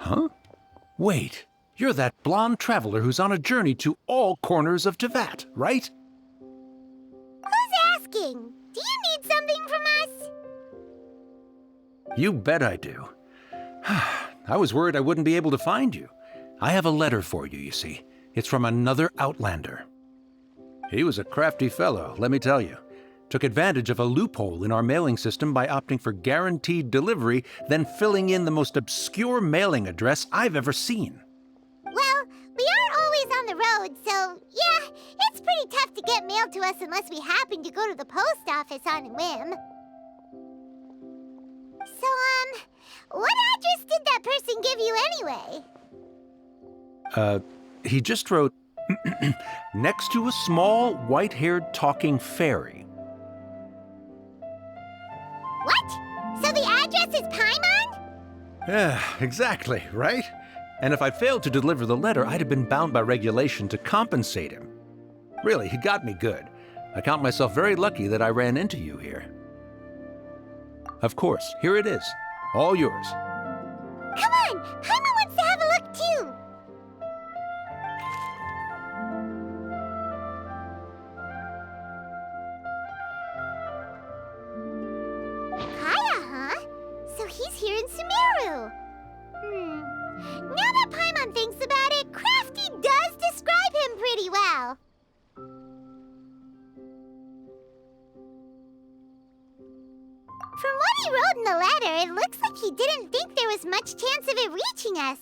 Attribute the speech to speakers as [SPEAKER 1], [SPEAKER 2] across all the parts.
[SPEAKER 1] Huh? Wait, you're that blonde traveler who's on a journey to all corners of Teyvat, right?
[SPEAKER 2] Who's asking? Do you need something from us?
[SPEAKER 1] You bet I do. I was worried I wouldn't be able to find you. I have a letter for you, you see. It's from another Outlander. He was a crafty fellow, let me tell you. Took advantage of a loophole in our mailing system by opting for guaranteed delivery, then filling in the most obscure mailing address I've ever seen.
[SPEAKER 2] Well, we are always on the road, so yeah, it's pretty tough to get mail to us unless we happen to go to the post office on a whim. So, what address did that person give you anyway?
[SPEAKER 1] He just wrote, next to a small, white-haired talking fairy.
[SPEAKER 2] What? So the address is Paimon?
[SPEAKER 1] Yeah, exactly, right? And if I failed to deliver the letter, I'd have been bound by regulation to compensate him. Really, he got me good. I count myself very lucky that I ran into you here. Of course, here it is. All yours.
[SPEAKER 2] Come on! Paimon wants to have a look too! Kaya, huh? So he's here in Sumeru. Now that Paimon thinks about it, Crafty does describe him pretty well. From what he wrote in the letter, it looks like he didn't think there was much chance of it reaching us.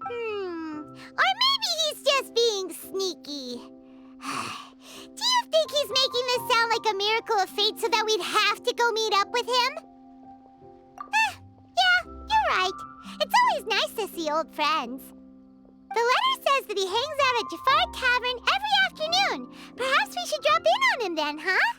[SPEAKER 2] Or maybe he's just being sneaky. Do you think he's making this sound like a miracle of fate so that we'd have to go meet up with him? Yeah, you're right. It's always nice to see old friends. The letter says that he hangs out at Jafar Tavern every afternoon. Perhaps we should drop in on him then, huh?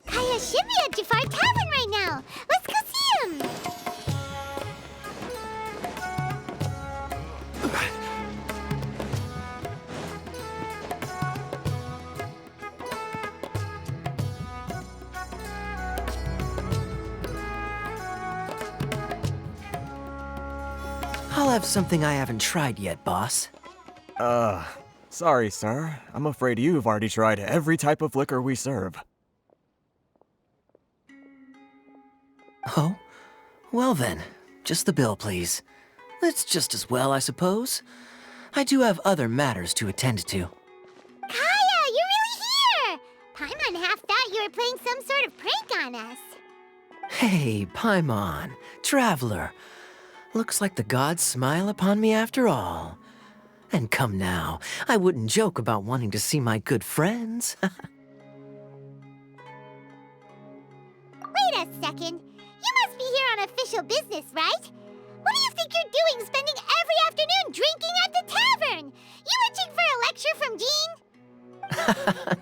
[SPEAKER 2] Kaya should be at Jafar Tavern right now. Let's go see him.
[SPEAKER 3] I'll have something I haven't tried yet, boss.
[SPEAKER 4] Sorry, sir. I'm afraid you've already tried every type of liquor we serve.
[SPEAKER 3] Oh? Well then, just the bill, please. That's just as well, I suppose. I do have other matters to attend to.
[SPEAKER 2] Kaya, you're really here! Paimon half thought you were playing some sort of prank on us.
[SPEAKER 3] Hey, Paimon, traveler. Looks like the gods smile upon me after all. And come now, I wouldn't joke about wanting to see my good friends.
[SPEAKER 2] Wait a second. You must be here on official business, right? What do you think you're doing spending every afternoon drinking at the tavern? You itching for a lecture from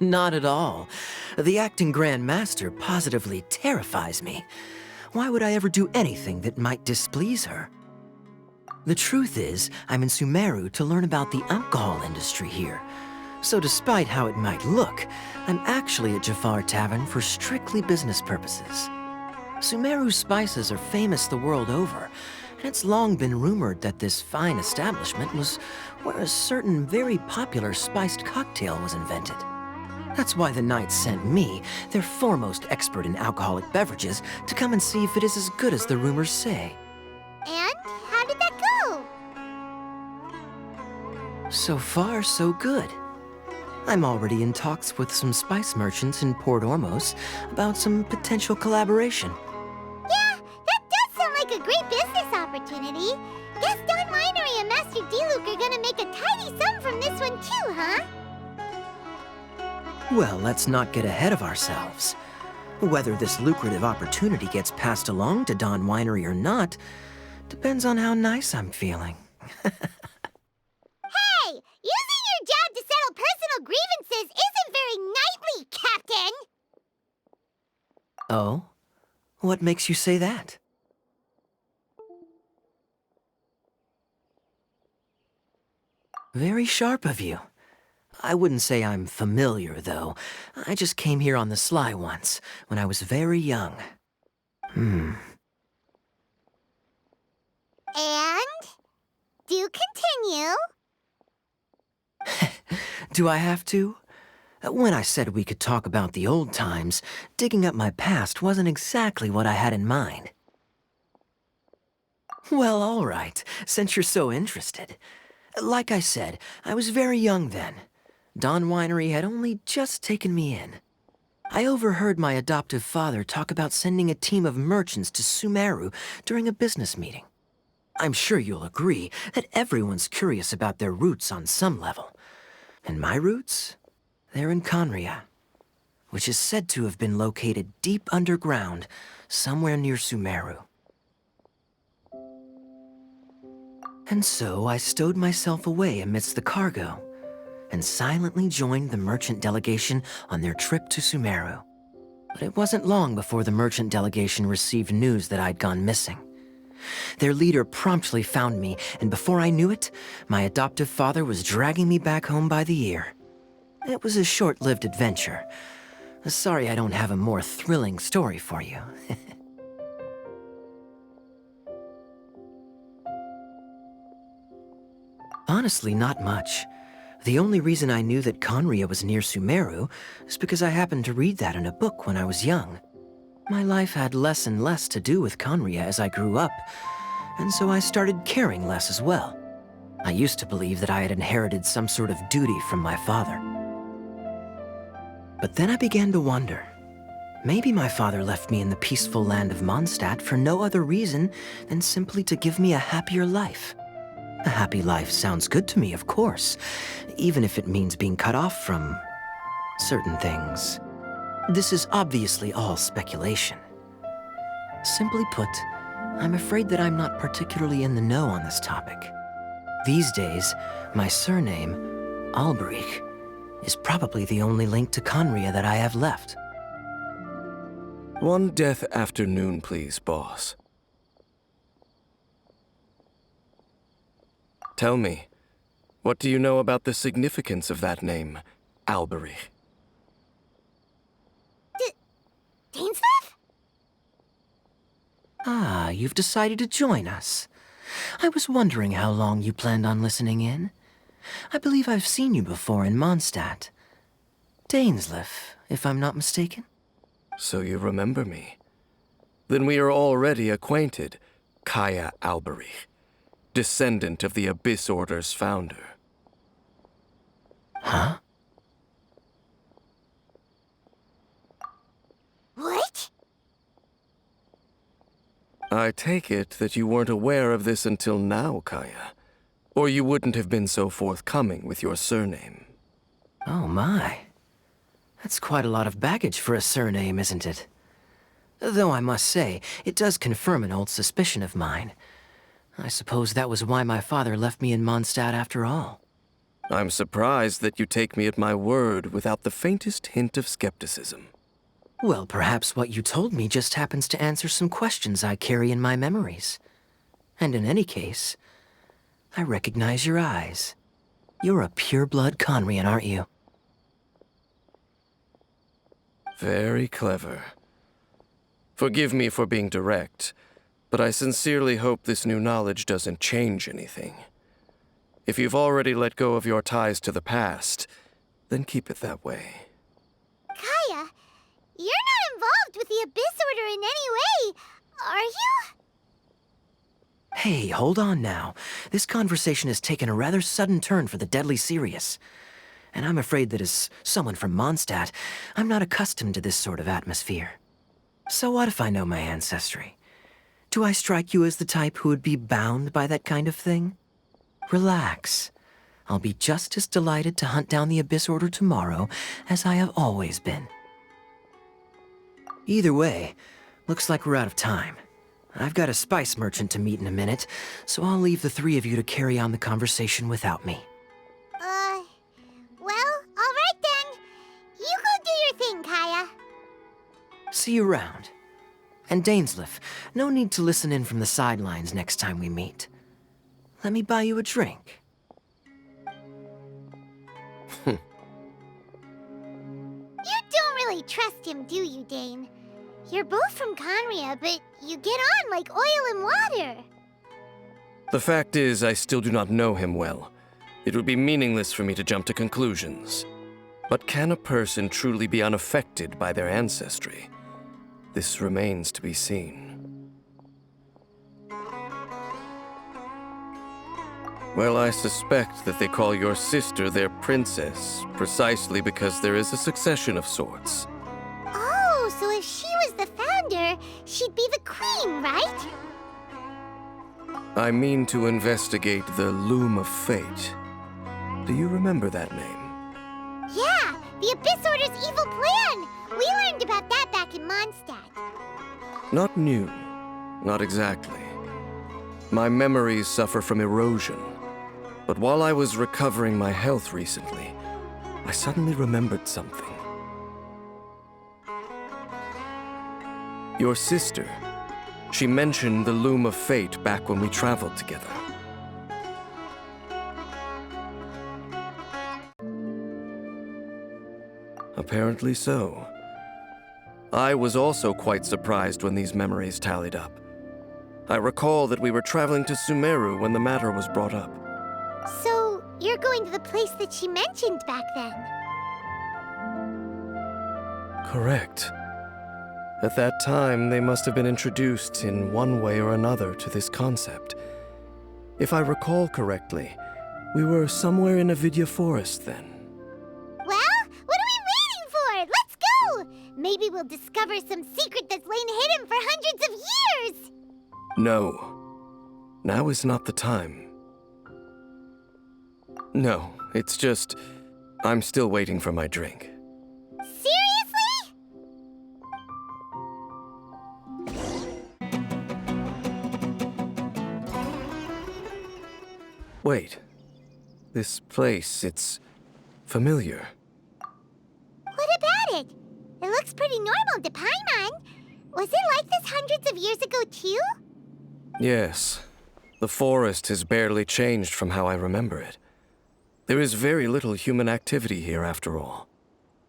[SPEAKER 2] Jean?
[SPEAKER 3] Not at all. The acting Grand Master positively terrifies me. Why would I ever do anything that might displease her? The truth is, I'm in Sumeru to learn about the alcohol industry here. So despite how it might look, I'm actually at Jafar Tavern for strictly business purposes. Sumeru spices are famous the world over, and it's long been rumored that this fine establishment was where a certain very popular spiced cocktail was invented. That's why the Knights sent me, their foremost expert in alcoholic beverages, to come and see if it is as good as the rumors say.
[SPEAKER 2] And how did that go?
[SPEAKER 3] So far, so good. I'm already in talks with some spice merchants in Port Ormos about some potential collaboration.
[SPEAKER 2] Yeah, that does sound like a great business opportunity. Guess Don Winery and Master D-Luke are gonna make a tidy sum from this one too, huh?
[SPEAKER 3] Well, let's not get ahead of ourselves. Whether this lucrative opportunity gets passed along to Don Winery or not depends on how nice I'm feeling.
[SPEAKER 2] Hey, using your job to settle personal grievances isn't very knightly, Captain!
[SPEAKER 3] Oh? What makes you say that? Very sharp of you. I wouldn't say I'm familiar, though. I just came here on the sly once, when I was very young.
[SPEAKER 2] And? Do continue.
[SPEAKER 3] Do I have to? When I said we could talk about the old times, digging up my past wasn't exactly what I had in mind. Well, all right, since you're so interested. Like I said, I was very young then. Don Winery had only just taken me in. I overheard my adoptive father talk about sending a team of merchants to Sumeru during a business meeting. I'm sure you'll agree that everyone's curious about their roots on some level. And my roots? They're in Conria, which is said to have been located deep underground, somewhere near Sumeru. And so I stowed myself away amidst the cargo, and silently joined the merchant delegation on their trip to Sumeru. But it wasn't long before the merchant delegation received news that I'd gone missing. Their leader promptly found me, and before I knew it, my adoptive father was dragging me back home by the ear. It was a short-lived adventure. Sorry I don't have a more thrilling story for you. Honestly, not much. The only reason I knew that Conria was near Sumeru is because I happened to read that in a book when I was young. My life had less and less to do with Conria as I grew up, and so I started caring less as well. I used to believe that I had inherited some sort of duty from my father. But then I began to wonder. Maybe my father left me in the peaceful land of Mondstadt for no other reason than simply to give me a happier life. A happy life sounds good to me, of course, even if it means being cut off from certain things. This is obviously all speculation. Simply put, I'm afraid that I'm not particularly in the know on this topic. These days, my surname, Alberich, is probably the only link to Conria that I have left.
[SPEAKER 5] One death afternoon, please, boss. Tell me, what do you know about the significance of that name, Alberich?
[SPEAKER 2] Dainsleif?
[SPEAKER 3] Ah, you've decided to join us. I was wondering how long you planned on listening in. I believe I've seen you before in Mondstadt. Dainsleif, if I'm not mistaken.
[SPEAKER 5] So you remember me. Then we are already acquainted, Kaya Alberich, descendant of the Abyss Order's founder.
[SPEAKER 3] Huh?
[SPEAKER 2] What?
[SPEAKER 5] I take it that you weren't aware of this until now, Kaya. Or you wouldn't have been so forthcoming with your surname.
[SPEAKER 3] Oh my. That's quite a lot of baggage for a surname, isn't it? Though I must say, it does confirm an old suspicion of mine. I suppose that was why my father left me in Mondstadt after all.
[SPEAKER 5] I'm surprised that you take me at my word without the faintest hint of skepticism.
[SPEAKER 3] Well, perhaps what you told me just happens to answer some questions I carry in my memories. And in any case, I recognize your eyes. You're a pure-blood Conrian, aren't you?
[SPEAKER 5] Very clever. Forgive me for being direct, but I sincerely hope this new knowledge doesn't change anything. If you've already let go of your ties to the past, then keep it that way.
[SPEAKER 2] Kaya, you're not involved with the Abyss Order in any way, are you?
[SPEAKER 3] Hey, hold on now. This conversation has taken a rather sudden turn for the deadly serious. And I'm afraid that as someone from Mondstadt, I'm not accustomed to this sort of atmosphere. So what if I know my ancestry? Do I strike you as the type who would be bound by that kind of thing? Relax. I'll be just as delighted to hunt down the Abyss Order tomorrow as I have always been. Either way, looks like we're out of time. I've got a spice merchant to meet in a minute, so I'll leave the three of you to carry on the conversation without me.
[SPEAKER 2] Well, all right then. You go do your thing, Kaya.
[SPEAKER 3] See you around. And Dainsleif, no need to listen in from the sidelines next time we meet. Let me buy you a drink.
[SPEAKER 2] You don't really trust him, do you, Dane? You're both from Conria, but you get on like oil and water.
[SPEAKER 5] The fact is, I still do not know him well. It would be meaningless for me to jump to conclusions. But can a person truly be unaffected by their ancestry? This remains to be seen. Well, I suspect that they call your sister their princess, precisely because there is a succession of sorts.
[SPEAKER 2] Oh, so if she was the founder, she'd be the queen, right?
[SPEAKER 5] I mean to investigate the Loom of Fate. Do you remember that name?
[SPEAKER 2] Yeah, the Abyss Order's evil plan! We learned about that back in Mondstadt.
[SPEAKER 5] Not new. Not exactly. My memories suffer from erosion. But while I was recovering my health recently, I suddenly remembered something. Your sister. She mentioned the Loom of Fate back when we traveled together. Apparently so. I was also quite surprised when these memories tallied up. I recall that we were traveling to Sumeru when the matter was brought up.
[SPEAKER 2] So, you're going to the place that she mentioned back then?
[SPEAKER 5] Correct. At that time, they must have been introduced in one way or another to this concept. If I recall correctly, we were somewhere in Avidya Forest then.
[SPEAKER 2] Well, what are we waiting for? Let's go! Maybe we'll discover some secret that's lain hidden for hundreds of years!
[SPEAKER 5] No. Now is not the time. No, it's just... I'm still waiting for my drink.
[SPEAKER 2] Seriously?
[SPEAKER 5] Wait. This place, it's... familiar.
[SPEAKER 2] What about it? It looks pretty normal to Paimon. Was it like this hundreds of years ago, too?
[SPEAKER 5] Yes. The forest has barely changed from how I remember it. There is very little human activity here, after all.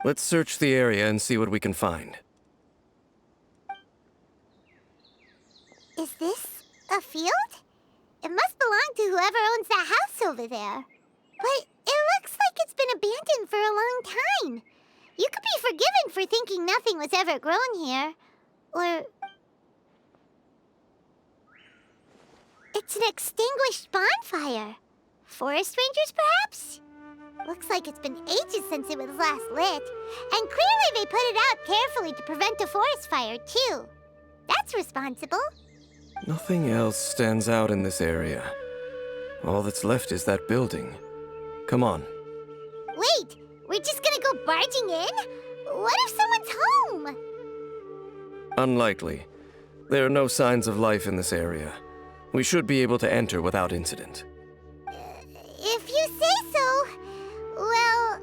[SPEAKER 5] Let's search the area and see what we can find.
[SPEAKER 2] Is this a field? It must belong to whoever owns that house over there. But it looks like it's been abandoned for a long time. You could be forgiven for thinking nothing was ever grown here. Or... it's an extinguished bonfire. Forest rangers, perhaps? Looks like it's been ages since it was last lit. And clearly they put it out carefully to prevent a forest fire, too. That's responsible.
[SPEAKER 5] Nothing else stands out in this area. All that's left is that building. Come on.
[SPEAKER 2] Wait, we're just gonna go barging in? What if someone's home?
[SPEAKER 5] Unlikely. There are no signs of life in this area. We should be able to enter without incident.
[SPEAKER 2] If you say so. Well,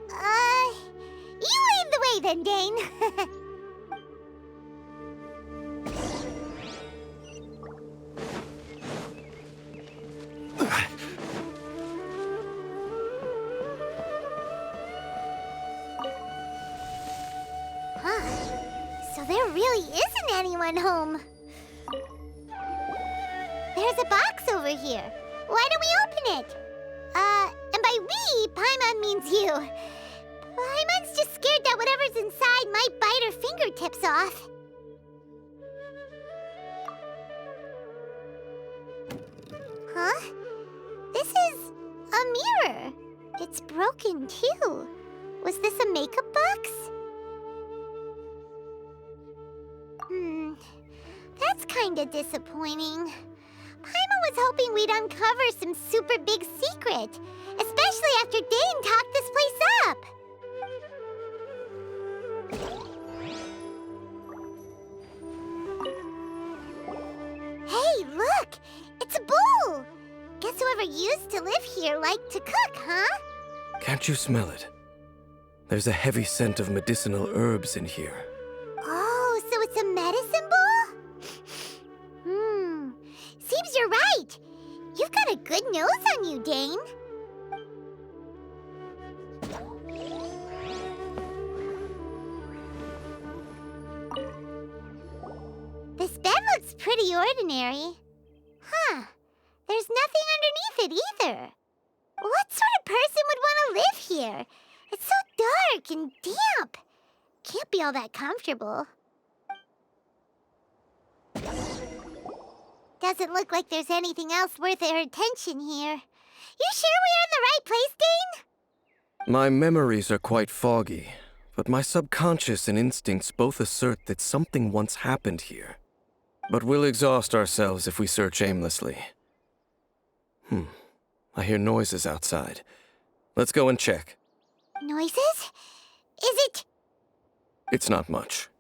[SPEAKER 2] you lead the way then, Dane. So there really isn't anyone home. There's a box over here. Why don't we open it? And by we, Paimon means you. Paimon's just scared that whatever's inside might bite her fingertips off. Huh? This is a mirror. It's broken, too. Was this a makeup box? That's kinda disappointing. Paimon was hoping we'd uncover some super big secret, especially after Dane talked this place up. Hey, look! It's a bowl! Guess whoever used to live here liked to cook, huh?
[SPEAKER 5] Can't you smell it? There's a heavy scent of medicinal herbs in here.
[SPEAKER 2] Oh, so it's a medicine bowl? Seems you're right. You've got a good nose on you, Dane. This bed looks pretty ordinary. Huh. There's nothing underneath it either. What sort of person would want to live here? It's so dark and damp. Can't be all that comfortable. Doesn't look like there's anything else worth our attention here. You sure we're in the right place, Dane?
[SPEAKER 5] My memories are quite foggy, but my subconscious and instincts both assert that something once happened here. But we'll exhaust ourselves if we search aimlessly. I hear noises outside. Let's go and check.
[SPEAKER 2] Noises? Is it?
[SPEAKER 5] It's not much.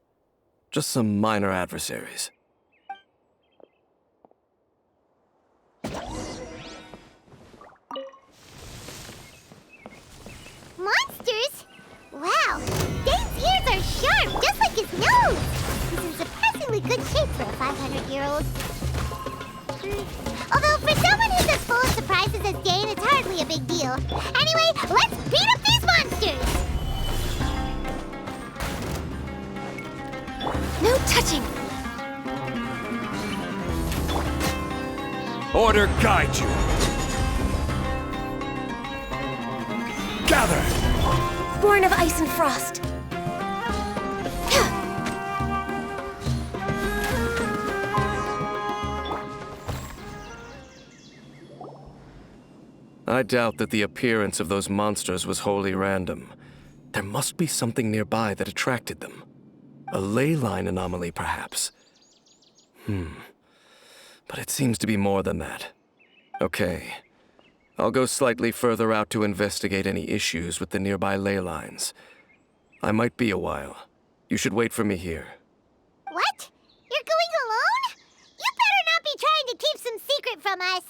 [SPEAKER 5] Just some minor adversaries.
[SPEAKER 2] Monsters? Wow, Dane's ears are sharp, just like his nose. He's in surprisingly good shape for a 500-year-old. Although for someone who's as full of surprises as Dane, it's hardly a big deal. Anyway, let's beat up these monsters!
[SPEAKER 6] No touching!
[SPEAKER 7] Order guide you. Gather!
[SPEAKER 6] Born of ice and frost.
[SPEAKER 5] I doubt that the appearance of those monsters was wholly random. There must be something nearby that attracted them. A ley line anomaly, perhaps. But it seems to be more than that. Okay. I'll go slightly further out to investigate any issues with the nearby ley lines. I might be a while. You should wait for me here.
[SPEAKER 2] What? You're going alone? You better not be trying to keep some secret from us.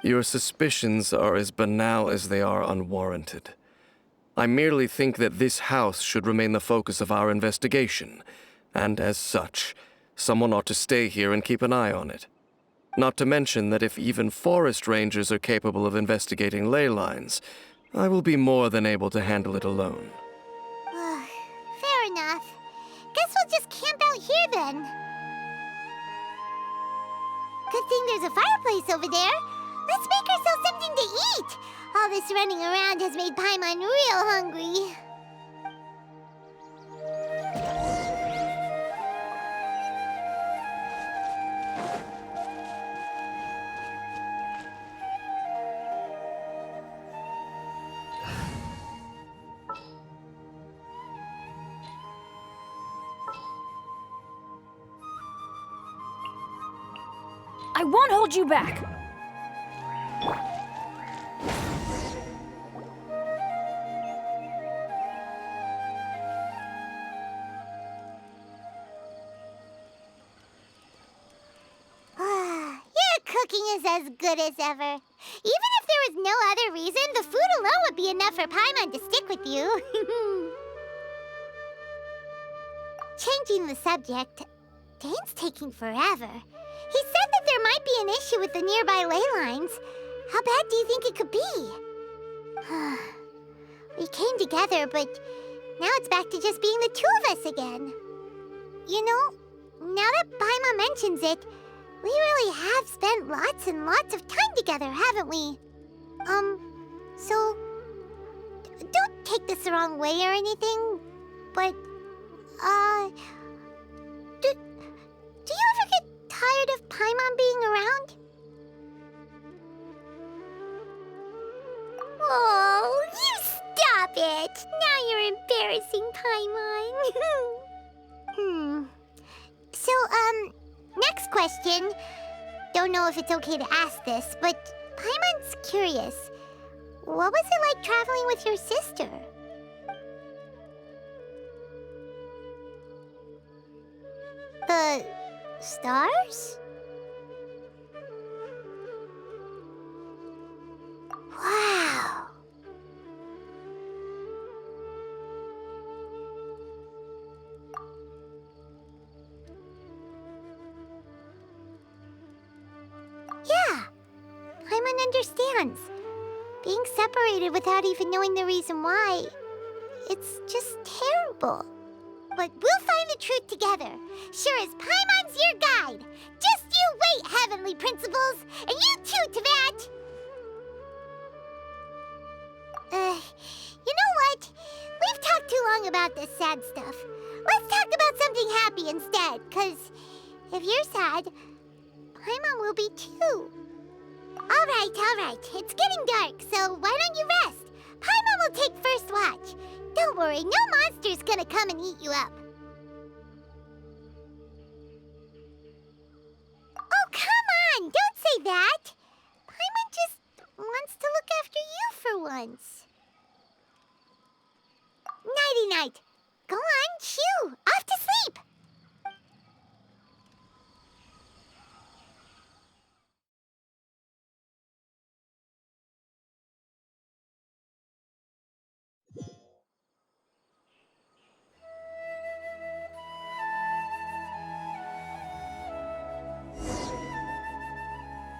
[SPEAKER 5] Your suspicions are as banal as they are unwarranted. I merely think that this house should remain the focus of our investigation, and as such, someone ought to stay here and keep an eye on it. Not to mention that if even forest rangers are capable of investigating ley lines, I will be more than able to handle it alone.
[SPEAKER 2] Fair enough. Guess we'll just camp out here then. Good thing there's a fireplace over there. Let's make ourselves something to eat. All this running around has made Paimon real hungry.
[SPEAKER 6] I won't hold you back.
[SPEAKER 2] Your cooking is as good as ever. Even if there was no other reason, the food alone would be enough for Paimon to stick with you. Changing the subject, Dane's taking forever. He said that there might be an issue with the nearby ley lines. How bad do you think it could be? We came together, but now it's back to just being the two of us again. You know, now that Paimon mentions it, we really have spent lots and lots of time together, haven't we? So, don't take this the wrong way or anything, but, do you ever get tired of Paimon being around? bit. Now you're embarrassing, Paimon. So, next question. Don't know if it's okay to ask this, but Paimon's curious. What was it like traveling with your sister? The stars? Wow. Yeah, Paimon understands. Being separated without even knowing the reason why, it's just terrible. But we'll find the truth together. Sure as Paimon's your guide. Just you wait, Heavenly Principles! And you too, Teyvat! You know what? We've talked too long about this sad stuff. Let's talk about something happy instead, 'cause if you're sad, Paimon will be too. Alright. It's getting dark, so why don't you rest? Paimon will take first watch. Don't worry, no monster's gonna come and eat you up. Oh, come on! Don't say that! Paimon just wants to look after you for once. Nighty-night. Go on, shoo! Off to sleep!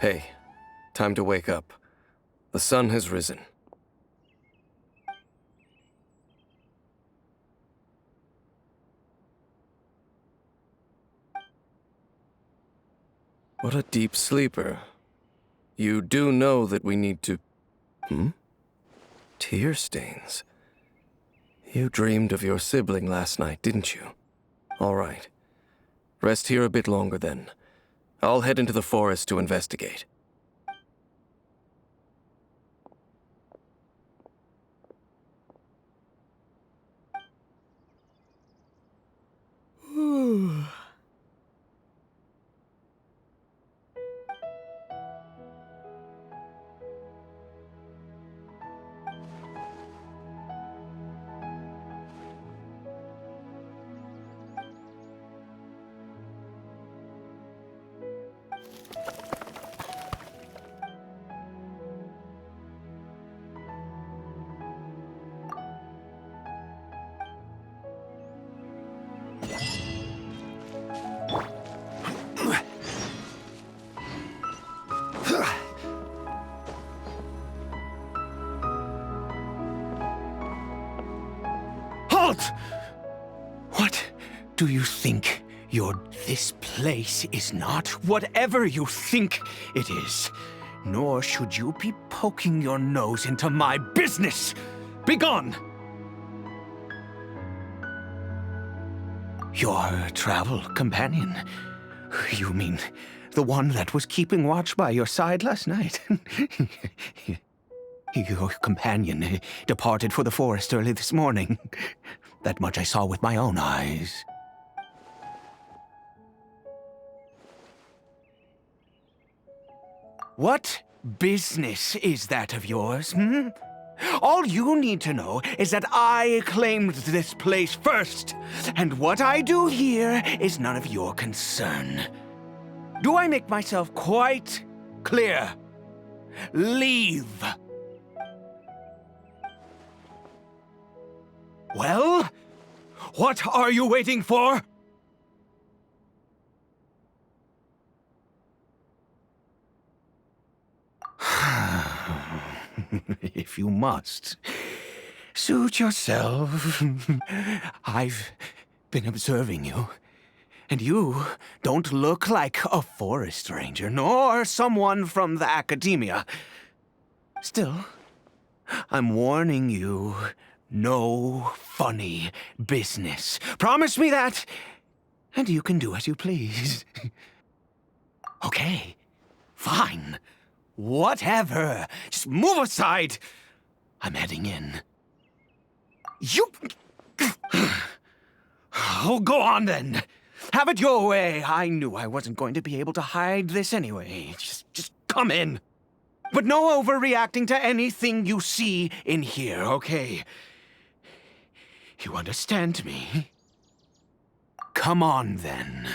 [SPEAKER 5] Hey, time to wake up. The sun has risen. What a deep sleeper. You do know that we need to... Tear stains. You dreamed of your sibling last night, didn't you? All right. Rest here a bit longer then. I'll head into the forest to investigate.
[SPEAKER 1] Halt! What do you think this place is not? Whatever you think it is. Nor should you be poking your nose into my business. Begone! Your travel companion? You mean the one that was keeping watch by your side last night? Your companion departed for the forest early this morning. That much I saw with my own eyes. What business is that of yours, All you need to know is that I claimed this place first, and what I do here is none of your concern. Do I make myself quite clear? Leave. Well, what are you waiting for? If you must, suit yourself. I've been observing you, and you don't look like a forest ranger, nor someone from the academia. Still, I'm warning you, no funny business. Promise me that, and you can do as you please. Okay, fine. Whatever. Just move aside. I'm heading in.
[SPEAKER 7] You... Oh, go on then. Have it your way. I knew I wasn't going to be able to hide this anyway. Just come in. But no overreacting to anything you see in here, okay? You understand me? Come on, then.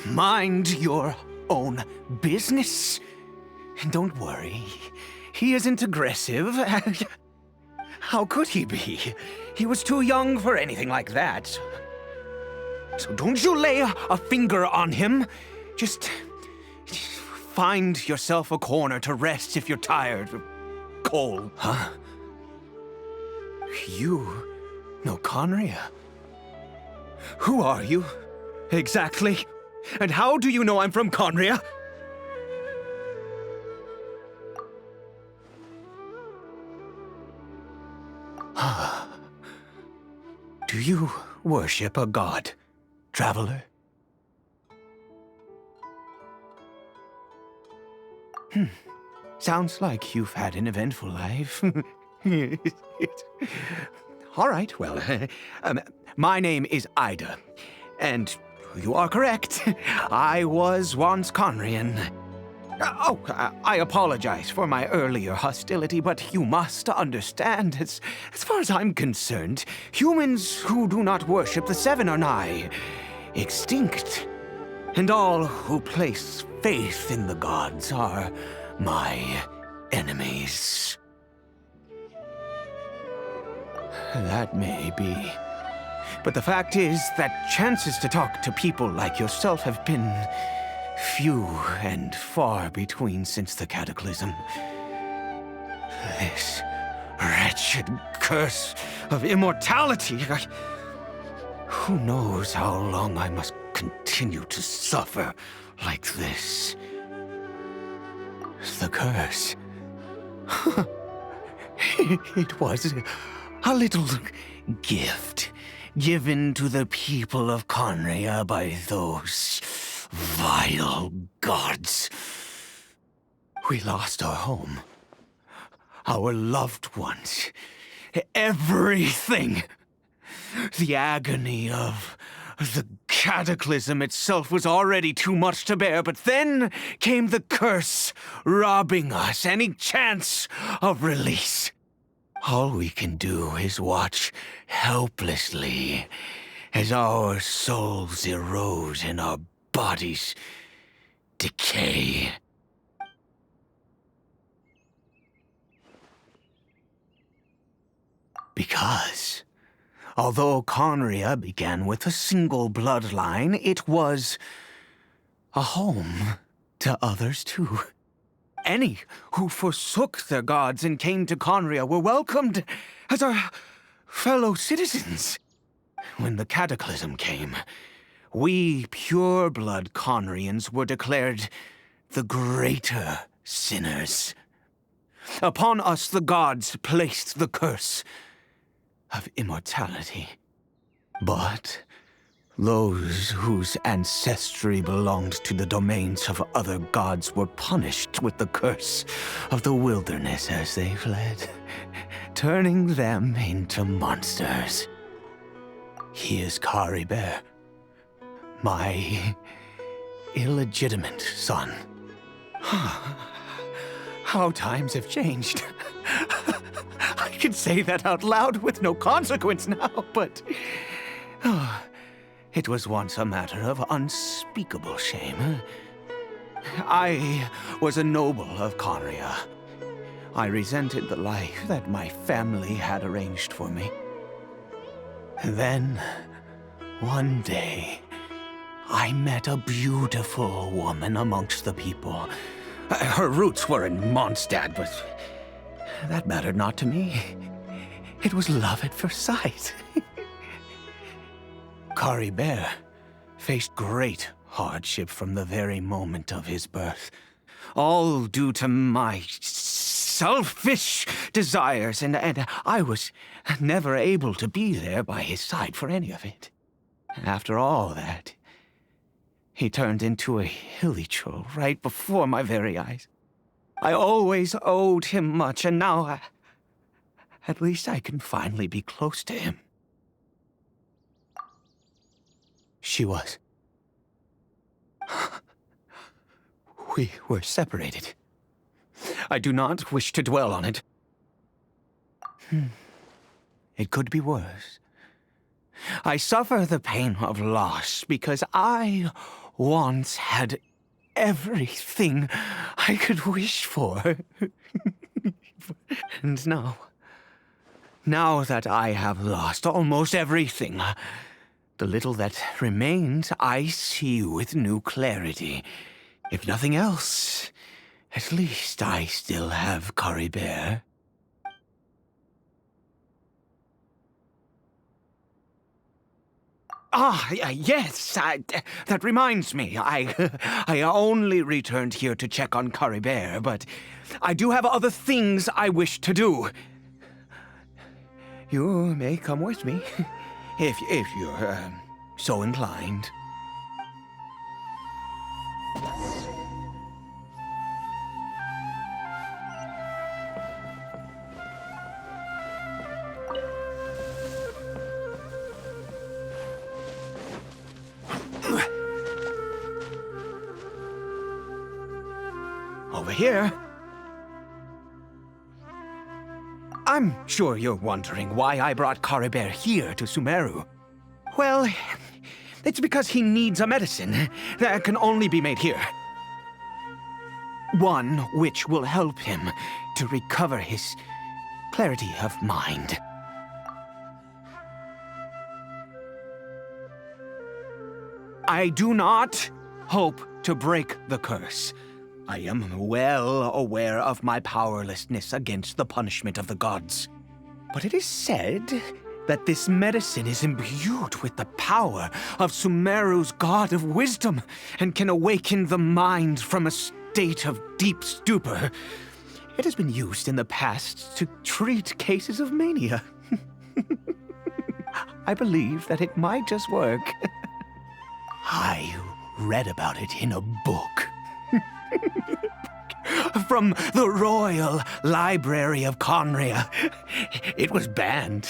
[SPEAKER 7] Mind your own business. Don't worry. He isn't aggressive. How could he be? He was too young for anything like that. So don't you lay a finger on him. Just find yourself a corner to rest if you're tired or cold. Huh? You know Conria? Who are you? Exactly. And how do you know I'm from Conria? Do you worship a god, traveler? Sounds like you've had an eventful life. All right, well, my name is Ida, and you are correct. I was once Conrian. I apologize for my earlier hostility, but you must understand, as far as I'm concerned, humans who do not worship the Seven are nigh extinct. And all who place faith in the gods are my enemies. That may be. But the fact is that chances to talk to people like yourself have been few and far between since the cataclysm. This wretched curse of immortality. Who knows how long I must continue to suffer like this? The curse. It was a little gift given to the people of Conria by those vile gods. We lost our home, our loved ones, everything. The agony of the cataclysm itself was already too much to bear, but then came the curse, robbing us any chance of release. All we can do is watch helplessly as our souls erode and our bodies decay. Because, although Conria began with a single bloodline, it was a home to others too. Any who forsook their gods and came to Conria were welcomed as our fellow citizens. When the cataclysm came, we pure-blood Conrians were declared the greater sinners. Upon us the gods placed the curse of immortality. But those whose ancestry belonged to the domains of other gods were punished with the curse of the wilderness as they fled, turning them into monsters. He is Caribert, my illegitimate son. How times have changed. I can say that out loud with no consequence now, but it was once a matter of unspeakable shame. I was a noble of Conria. I resented the life that my family had arranged for me. Then, one day, I met a beautiful woman amongst the people. Her roots were in Mondstadt, but that mattered not to me. It was love at first sight. Caribert faced great hardship from the very moment of his birth. all due to my selfish desires, and I was never able to be there by his side for any of it. After all that, he turned into a hilichurl right before my very eyes. I always owed him much, and now at least I can finally be close to him. She was. We were separated. I do not wish to dwell on it. It could be worse. I suffer the pain of loss because I once had everything I could wish for. And now that I have lost almost everything, the little that remains I see with new clarity. If nothing else, at least I still have Caribert. Yes, that reminds me. I only returned here to check on Caribert, but I do have other things I wish to do. You may come with me, if you're so inclined. Over here. I'm sure you're wondering why I brought Caribert here to Sumeru. Well, it's because he needs a medicine that can only be made here. One which will help him to recover his clarity of mind. I do not hope to break the curse. I am well aware of my powerlessness against the punishment of the gods. But it is said that this medicine is imbued with the power of Sumeru's god of wisdom and can awaken the mind from a state of deep stupor. It has been used in the past to treat cases of mania. I believe that it might just work. I read about it in a book. From the Royal Library of Conria. It was banned.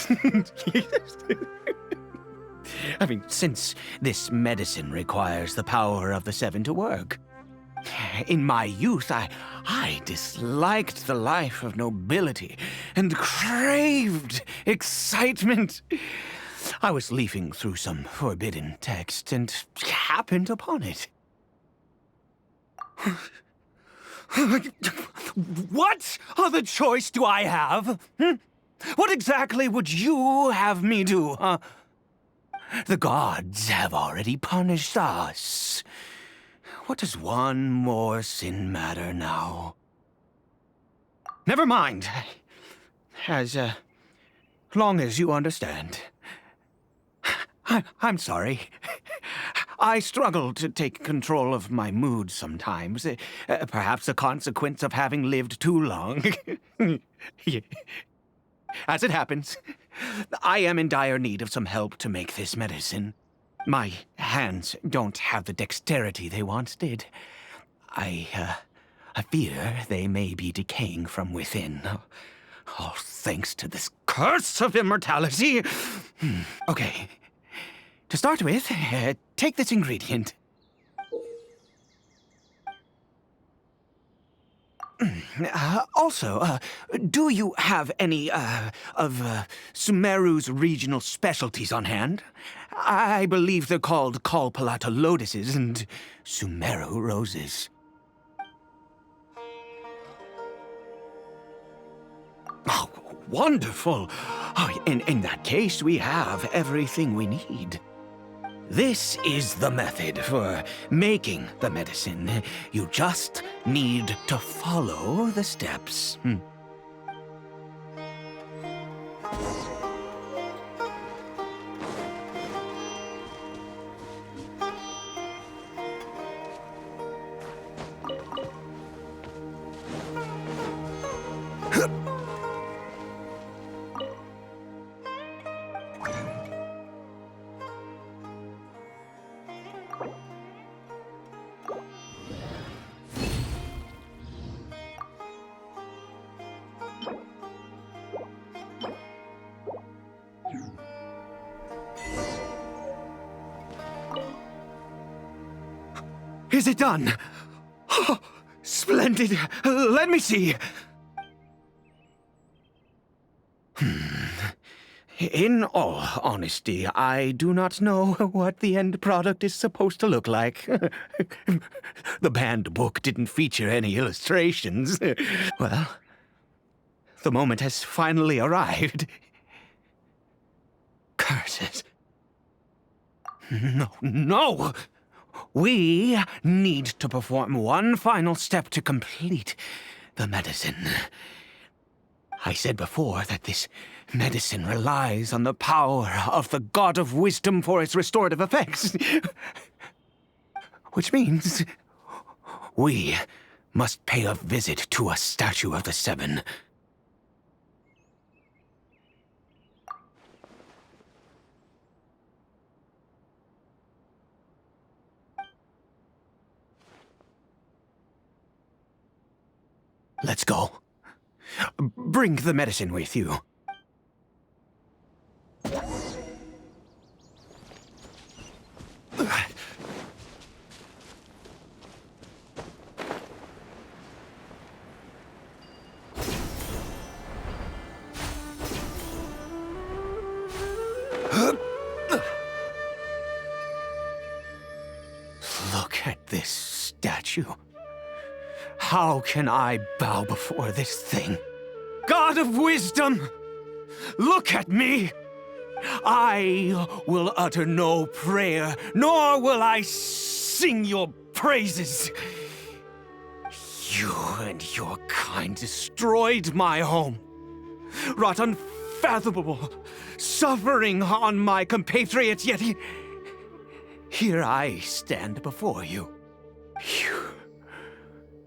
[SPEAKER 7] I mean, since this medicine requires the power of the Seven to work. In my youth, I disliked the life of nobility and craved excitement. I was leafing through some forbidden text and happened upon it. What other choice do I have? What exactly would you have me do, huh? The gods have already punished us. What does one more sin matter now? Never mind. As long as you understand. I'm sorry. I struggle to take control of my mood sometimes. Perhaps a consequence of having lived too long. As it happens, I am in dire need of some help to make this medicine. My hands don't have the dexterity they once did. I fear they may be decaying from within. All thanks to this curse of immortality. Okay. To start with, take this ingredient. Also, do you have any of Sumeru's regional specialties on hand? I believe they're called Kalpalata lotuses and Sumeru roses. Oh, wonderful! Oh, in that case, we have everything we need. This is the method for making the medicine. You just need to follow the steps. Is it done? Oh, splendid. Let me see. In all honesty, I do not know what the end product is supposed to look like. The banned book didn't feature any illustrations. Well, the moment has finally arrived. Curses. No! We need to perform one final step to complete the medicine. I said before that this medicine relies on the power of the God of Wisdom for its restorative effects. Which means we must pay a visit to a statue of the Seven. Let's go. Bring the medicine with you. Look at this statue. How can I bow before this thing? God of Wisdom, look at me! I will utter no prayer, nor will I sing your praises. You and your kind destroyed my home, wrought unfathomable suffering on my compatriots, yet here I stand before you.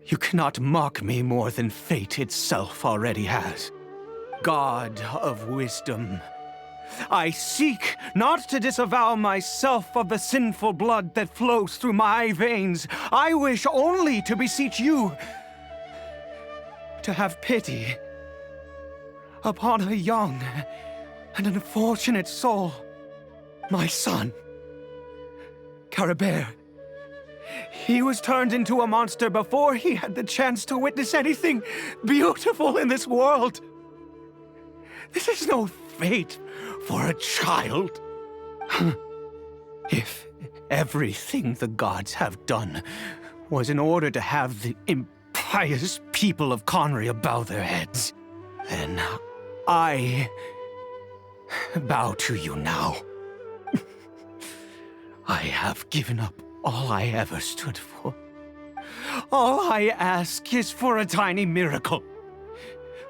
[SPEAKER 7] You cannot mock me more than fate itself already has. God of Wisdom, I seek not to disavow myself of the sinful blood that flows through my veins. I wish only to beseech you to have pity upon a young and unfortunate soul, my son, Caribert. He was turned into a monster before he had the chance to witness anything beautiful in this world. This is no fate for a child. If everything the gods have done was in order to have the impious people of Conria bow their heads, then I bow to you now. I have given up all I ever stood for. All I ask is for a tiny miracle.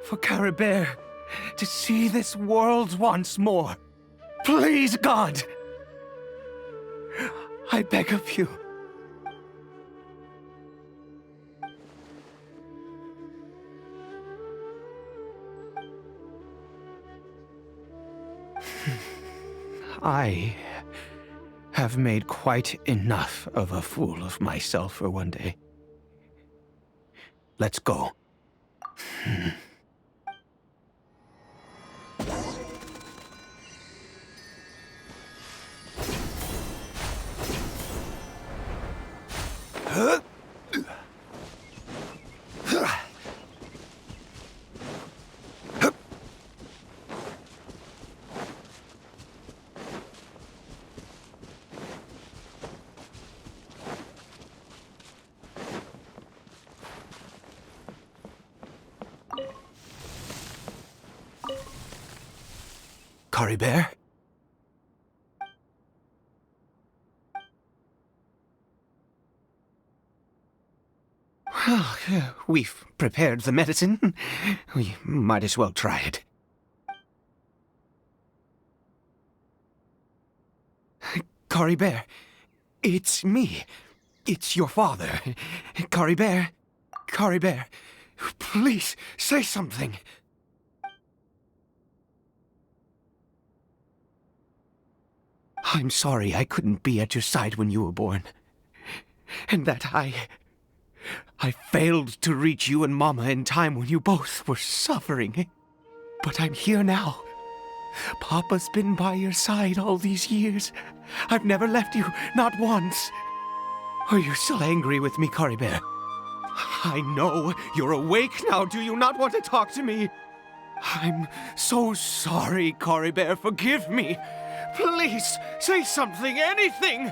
[SPEAKER 7] For Caribert to see this world once more. Please, God! I beg of you. I have made quite enough of a fool of myself for one day. Let's go. Caribert? Well, we've prepared the medicine. We might as well try it. Caribert, it's me. It's your father. Caribert, Caribert, please say something. I'm sorry I couldn't be at your side when you were born. And that I failed to reach you and Mama in time when you both were suffering. But I'm here now. Papa's been by your side all these years. I've never left you, not once. Are you still angry with me, Caribert? I know you're awake now. Do you not want to talk to me? I'm so sorry, Caribert. Forgive me. Please, say something, anything.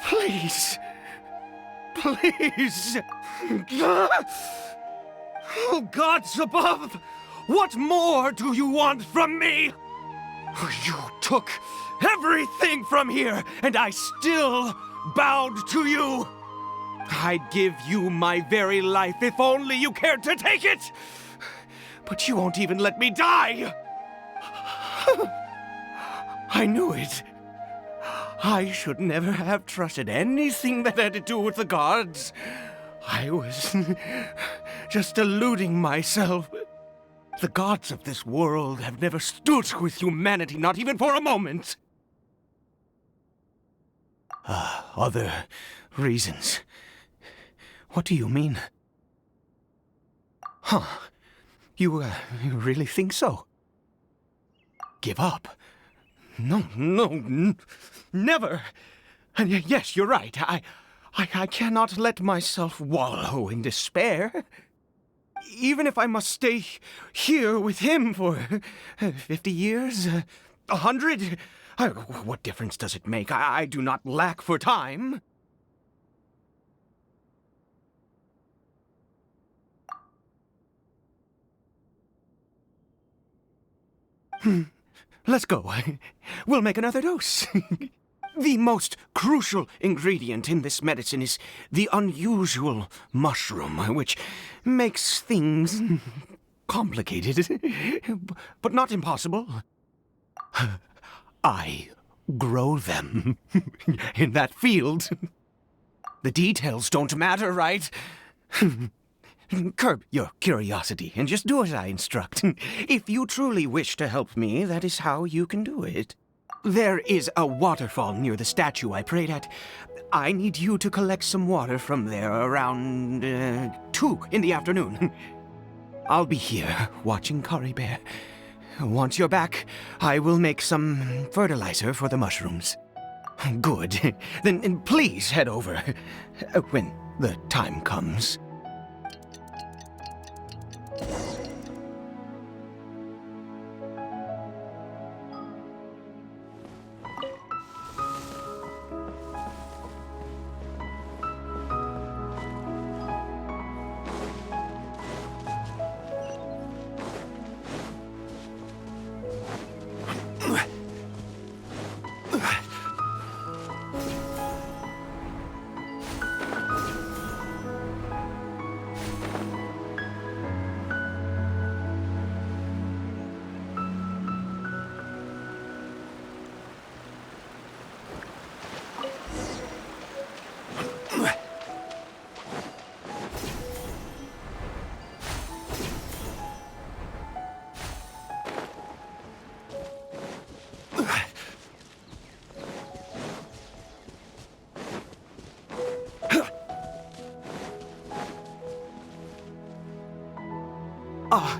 [SPEAKER 7] Please. Please. Oh, gods above! What more do you want from me? You took everything from here, and I still bowed to you. I'd give you my very life if only you cared to take it. But you won't even let me die. I knew it. I should never have trusted anything that had to do with the gods. I was just deluding myself. The gods of this world have never stood with humanity, not even for a moment. Other reasons. What do you mean? Huh. You really think so? Give up? No, never. And yes, you're right. I cannot let myself wallow in despair. Even if I must stay here with him for 50 years, 100, what difference does it make? I do not lack for time. Let's go. We'll make another dose. The most crucial ingredient in this medicine is the unusual mushroom, which makes things complicated, but not impossible. I grow them in that field. The details don't matter, right? Curb your curiosity and just do as I instruct. If you truly wish to help me, that is how you can do it. There is a waterfall near the statue I prayed at. I need you to collect some water from there around 2 in the afternoon. I'll be here watching Caribert. Once you're back, I will make some fertilizer for the mushrooms. Good. Then please head over when the time comes.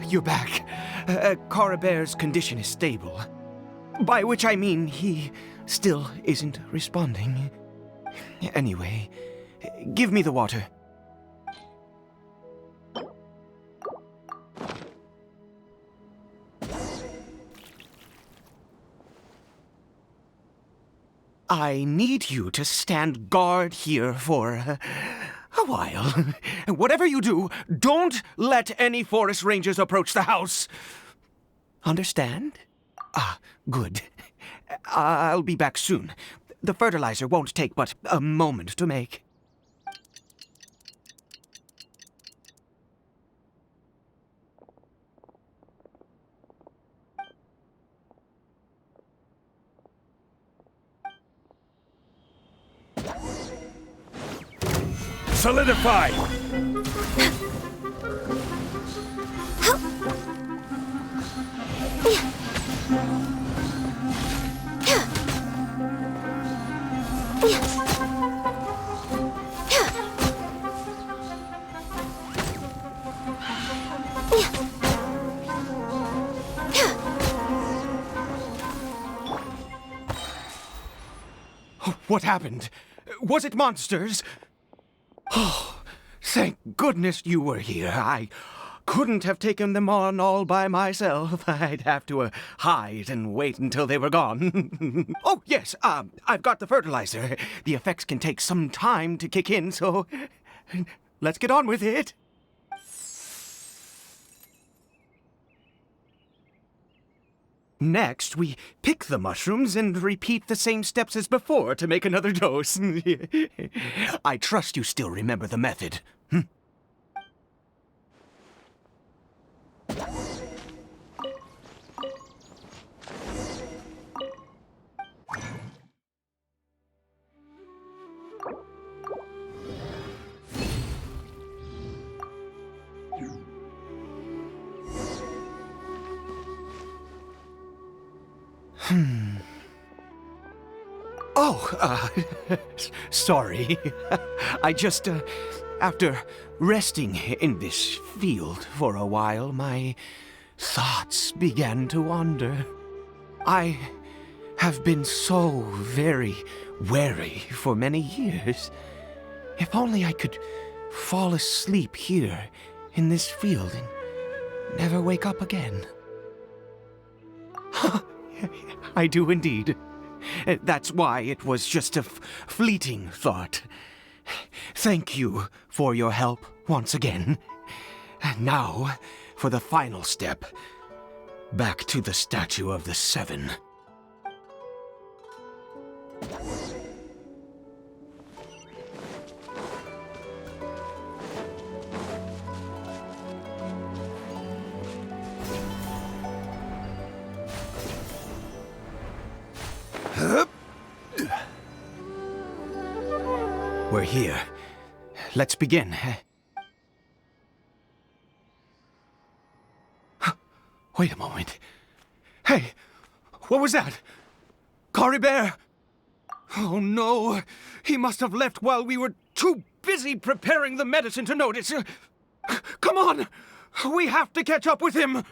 [SPEAKER 7] You're back. Caribert's condition is stable. By which I mean he still isn't responding. Anyway, give me the water. I need you to stand guard here for a while. Whatever you do, don't let any forest rangers approach the house. Understand? Good. I'll be back soon. The fertilizer won't take but a moment to make.
[SPEAKER 1] Solidify!
[SPEAKER 7] What happened? Was it monsters? Oh, thank goodness you were here. I couldn't have taken them on all by myself. I'd have to hide and wait until they were gone. Oh, yes, I've got the fertilizer. The effects can take some time to kick in, so let's get on with it. Next, we pick the mushrooms and repeat the same steps as before to make another dose. I trust you still remember the method. Oh, sorry. I just, after resting in this field for a while, my thoughts began to wander. I have been so very wary for many years. If only I could fall asleep here in this field and never wake up again. I do indeed. That's why it was just a fleeting thought. Thank you for your help once again. And now, for the final step. Back to the Statue of the Seven. We're here. Let's begin. Wait a moment. Hey, what was that? Cory Bear? Oh no, he must have left while we were too busy preparing the medicine to notice. Come on, we have to catch up with him.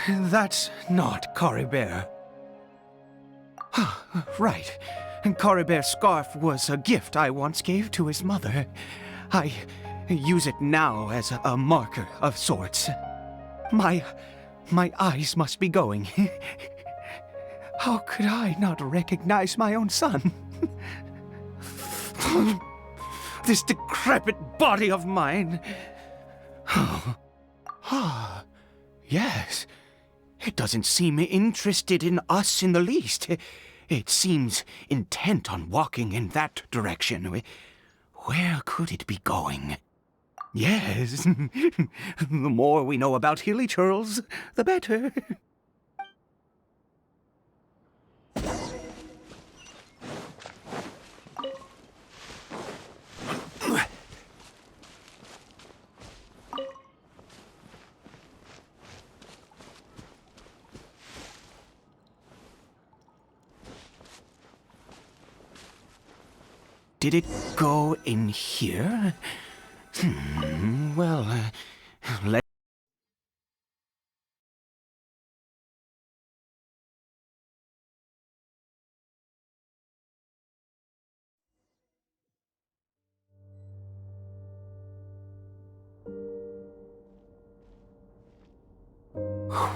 [SPEAKER 7] That's not Cory Bear. Right. Cory Bear's scarf was a gift I once gave to his mother. I use it now as a marker of sorts. My eyes must be going. How could I not recognize my own son? This decrepit body of mine. Yes. It doesn't seem interested in us in the least. It seems intent on walking in that direction. Where could it be going? Yes. The more we know about Hilly Churls, the better. Did it go in here? Well, let...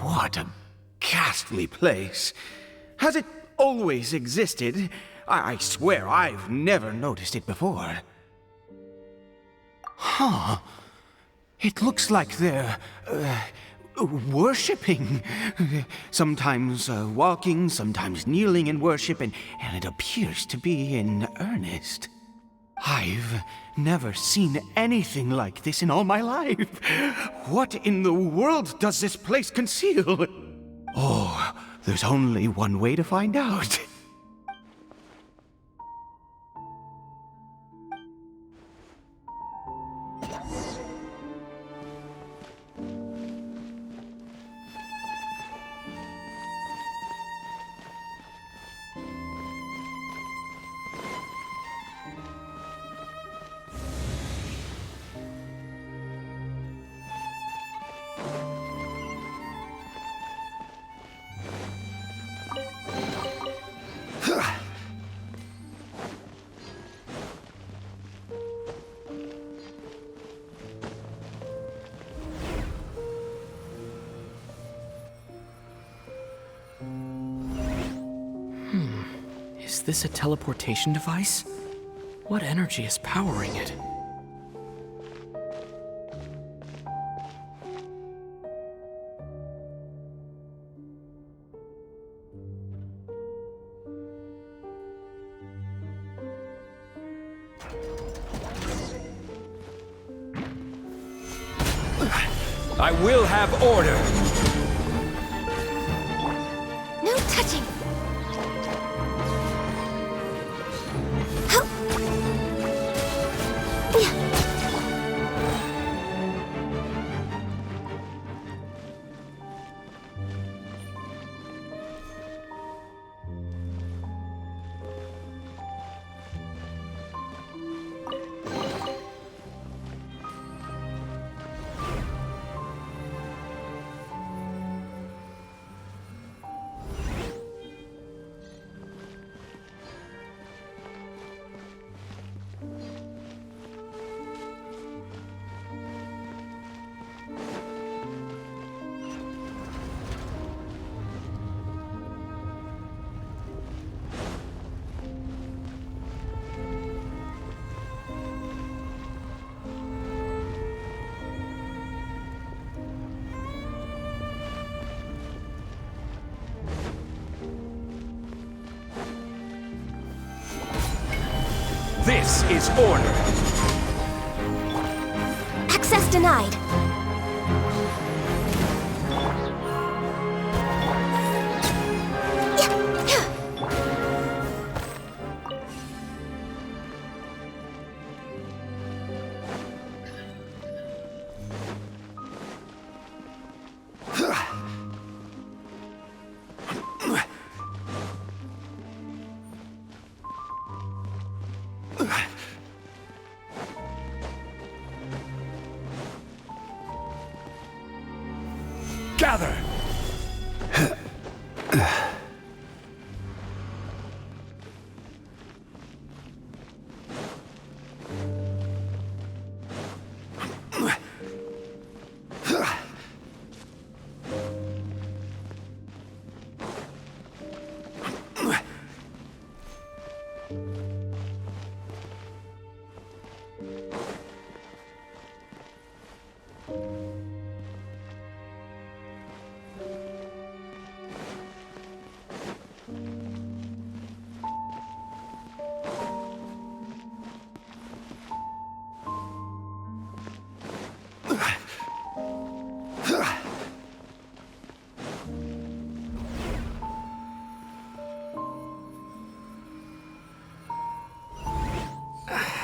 [SPEAKER 7] What a ghastly place. Has it always existed? I swear I've never noticed it before. Huh. It looks like they're, worshipping. Sometimes walking, sometimes kneeling in worship, and it appears to be in earnest. I've never seen anything like this in all my life. What in the world does this place conceal? Oh, there's only one way to find out.
[SPEAKER 8] Is this a teleportation device? What energy is powering it?
[SPEAKER 1] I will have order!
[SPEAKER 6] No touching! Help! Yeah.
[SPEAKER 1] This is order!
[SPEAKER 6] Access denied.
[SPEAKER 1] Gather!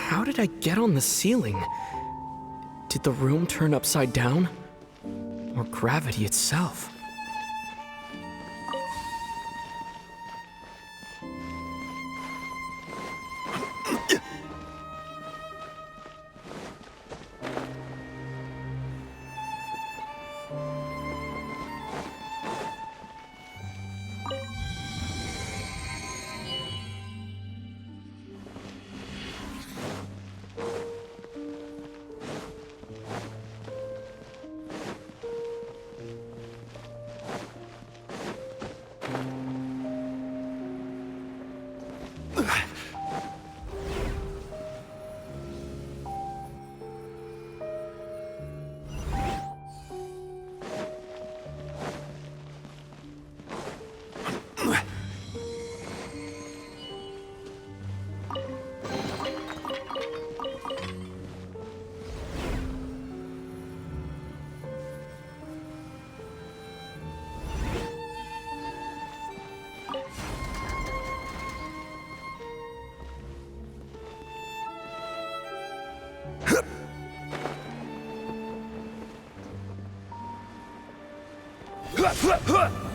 [SPEAKER 8] How did I get on the ceiling? Did the room turn upside down? Or gravity itself?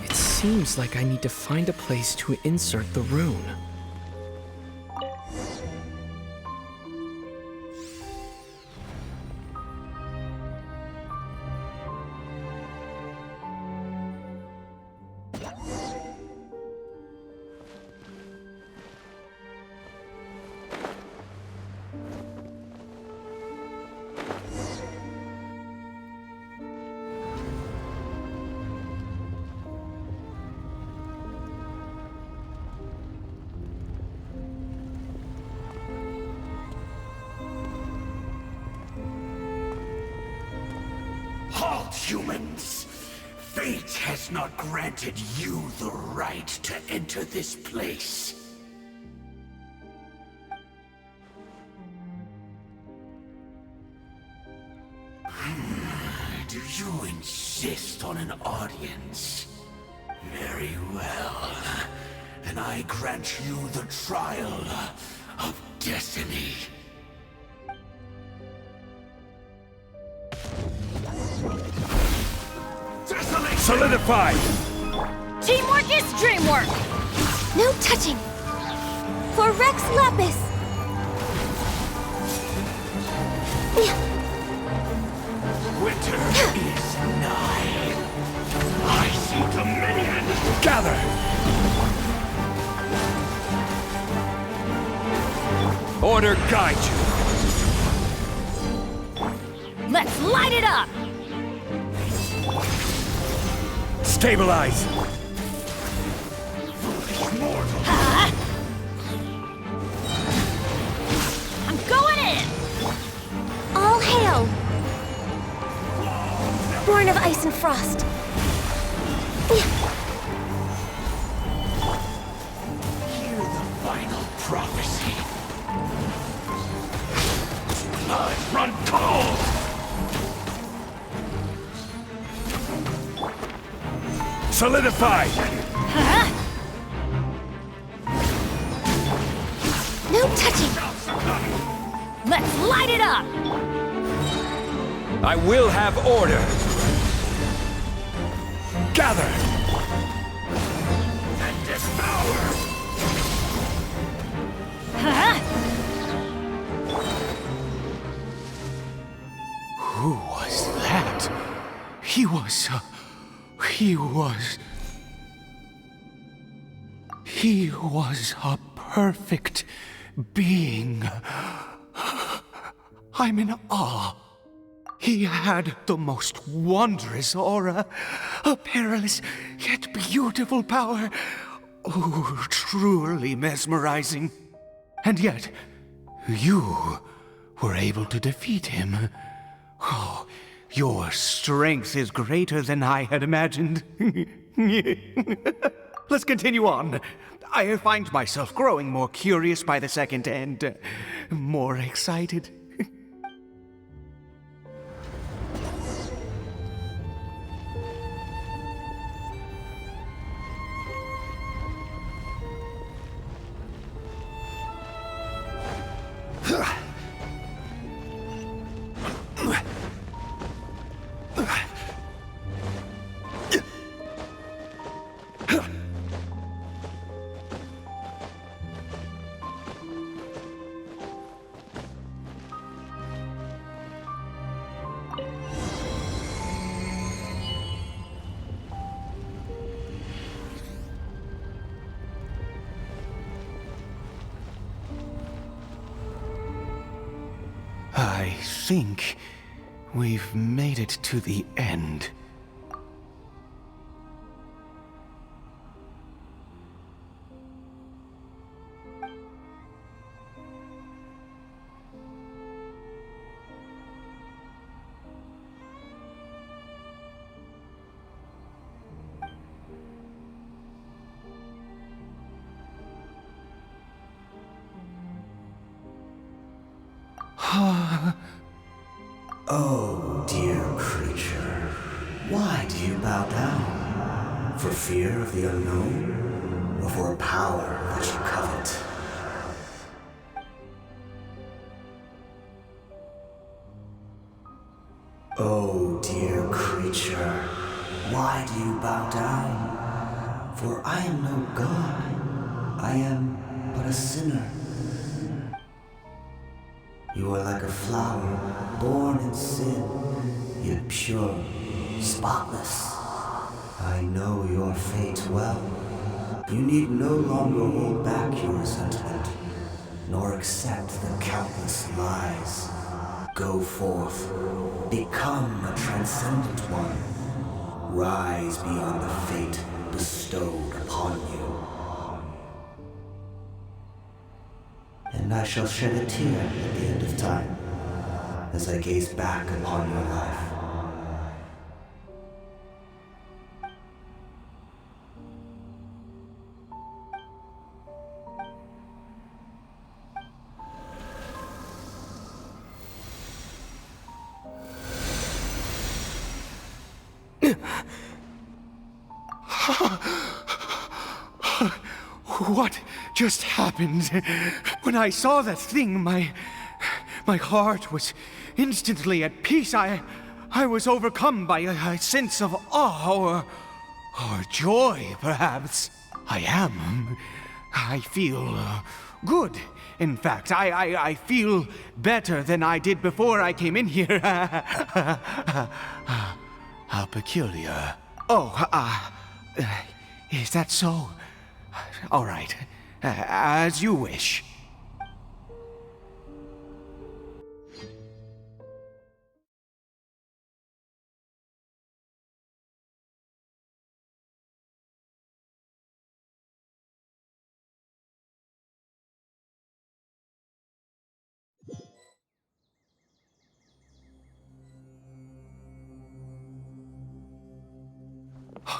[SPEAKER 8] It seems like I need to find a place to insert the rune.
[SPEAKER 9] halt, humans! Fate has not granted you the right to enter this place. Do you insist on an audience? Very well. Then I grant you the trial of destiny.
[SPEAKER 10] Solidify!
[SPEAKER 6] Teamwork is dreamwork! No touching! For Rex Lapis!
[SPEAKER 9] Winter is nigh. I see dominion!
[SPEAKER 10] Gather! Order guide you!
[SPEAKER 6] Let's light it up!
[SPEAKER 10] Stabilize!
[SPEAKER 6] I'm going in! All hail! Born of ice and frost.
[SPEAKER 9] Hear the final prophecy. Blood run cold!
[SPEAKER 10] Solidify!
[SPEAKER 6] No touching! Let's light it up!
[SPEAKER 10] I will have order! Gather!
[SPEAKER 9] And devour!
[SPEAKER 7] Who was that? He was a perfect being. I'm in awe. He had the most wondrous aura, a perilous yet beautiful power. Oh, truly mesmerizing. And yet, you were able to defeat him. Oh, your strength is greater than I had imagined. Let's continue on. I find myself growing more curious by the second and more excited. I think we've made it to the end.
[SPEAKER 9] Oh, dear creature, why do you bow down? For fear of the unknown? Or for a power that you covet? Oh, dear creature, why do you bow down? For I am no god. I am but a sinner. You are like a flower, born in sin, yet pure, spotless. I know your fate well. You need no longer hold back your resentment, nor accept the countless lies. Go forth, become a transcendent one. Rise beyond the fate bestowed upon you. And I shall shed a tear at the end of time, as I gaze back upon your life.
[SPEAKER 7] What just happened? When I saw that thing, my heart was instantly at peace. I was overcome by a sense of awe or joy, perhaps. I feel good. In fact, I feel better than I did before I came in here. How peculiar. Oh, is that so? All right, as you wish.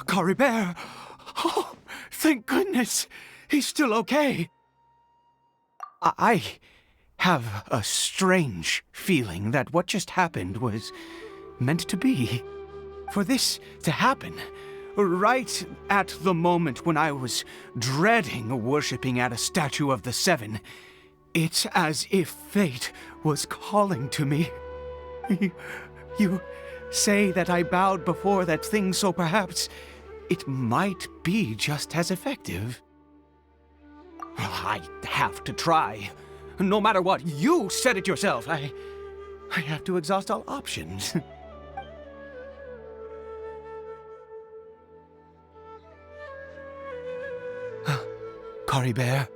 [SPEAKER 7] Cory Bear! Oh, thank goodness! He's still okay. I have a strange feeling that what just happened was meant to be. For this to happen, right at the moment when I was dreading worshipping at a statue of the Seven, it's as if fate was calling to me. You say that I bowed before that thing, so perhaps it might be just as effective. I have to try. No matter what, you said it yourself. I have to exhaust all options. Cory Bear?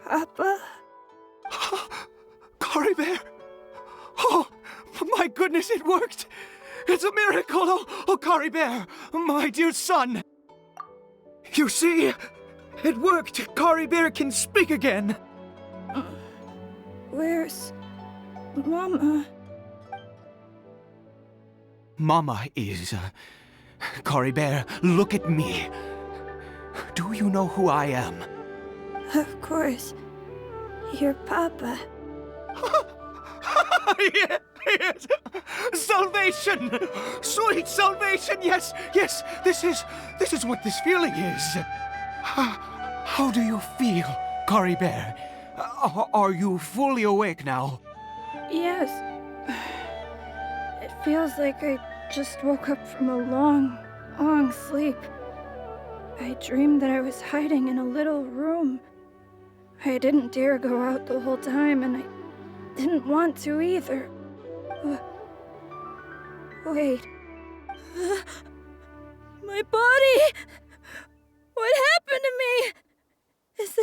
[SPEAKER 11] Papa?
[SPEAKER 7] Cory Bear? Oh, my goodness, it worked! It's a miracle! Oh, Cory Bear, my dear son! You see, it worked! Cory Bear can speak again!
[SPEAKER 11] Where's Mama?
[SPEAKER 7] Mama is... Cory Bear, look at me. Do you know who I am?
[SPEAKER 11] Of course. Your Papa.
[SPEAKER 7] Yes! Salvation! Sweet salvation! Yes, yes! This is what this feeling is. How do you feel, Cory Bear? Are you fully awake now?
[SPEAKER 11] Yes. It feels like I just woke up from a long, long sleep. I dreamed that I was hiding in a little room. I didn't dare go out the whole time, and I didn't want to either. Wait. My body! What happened to me? Is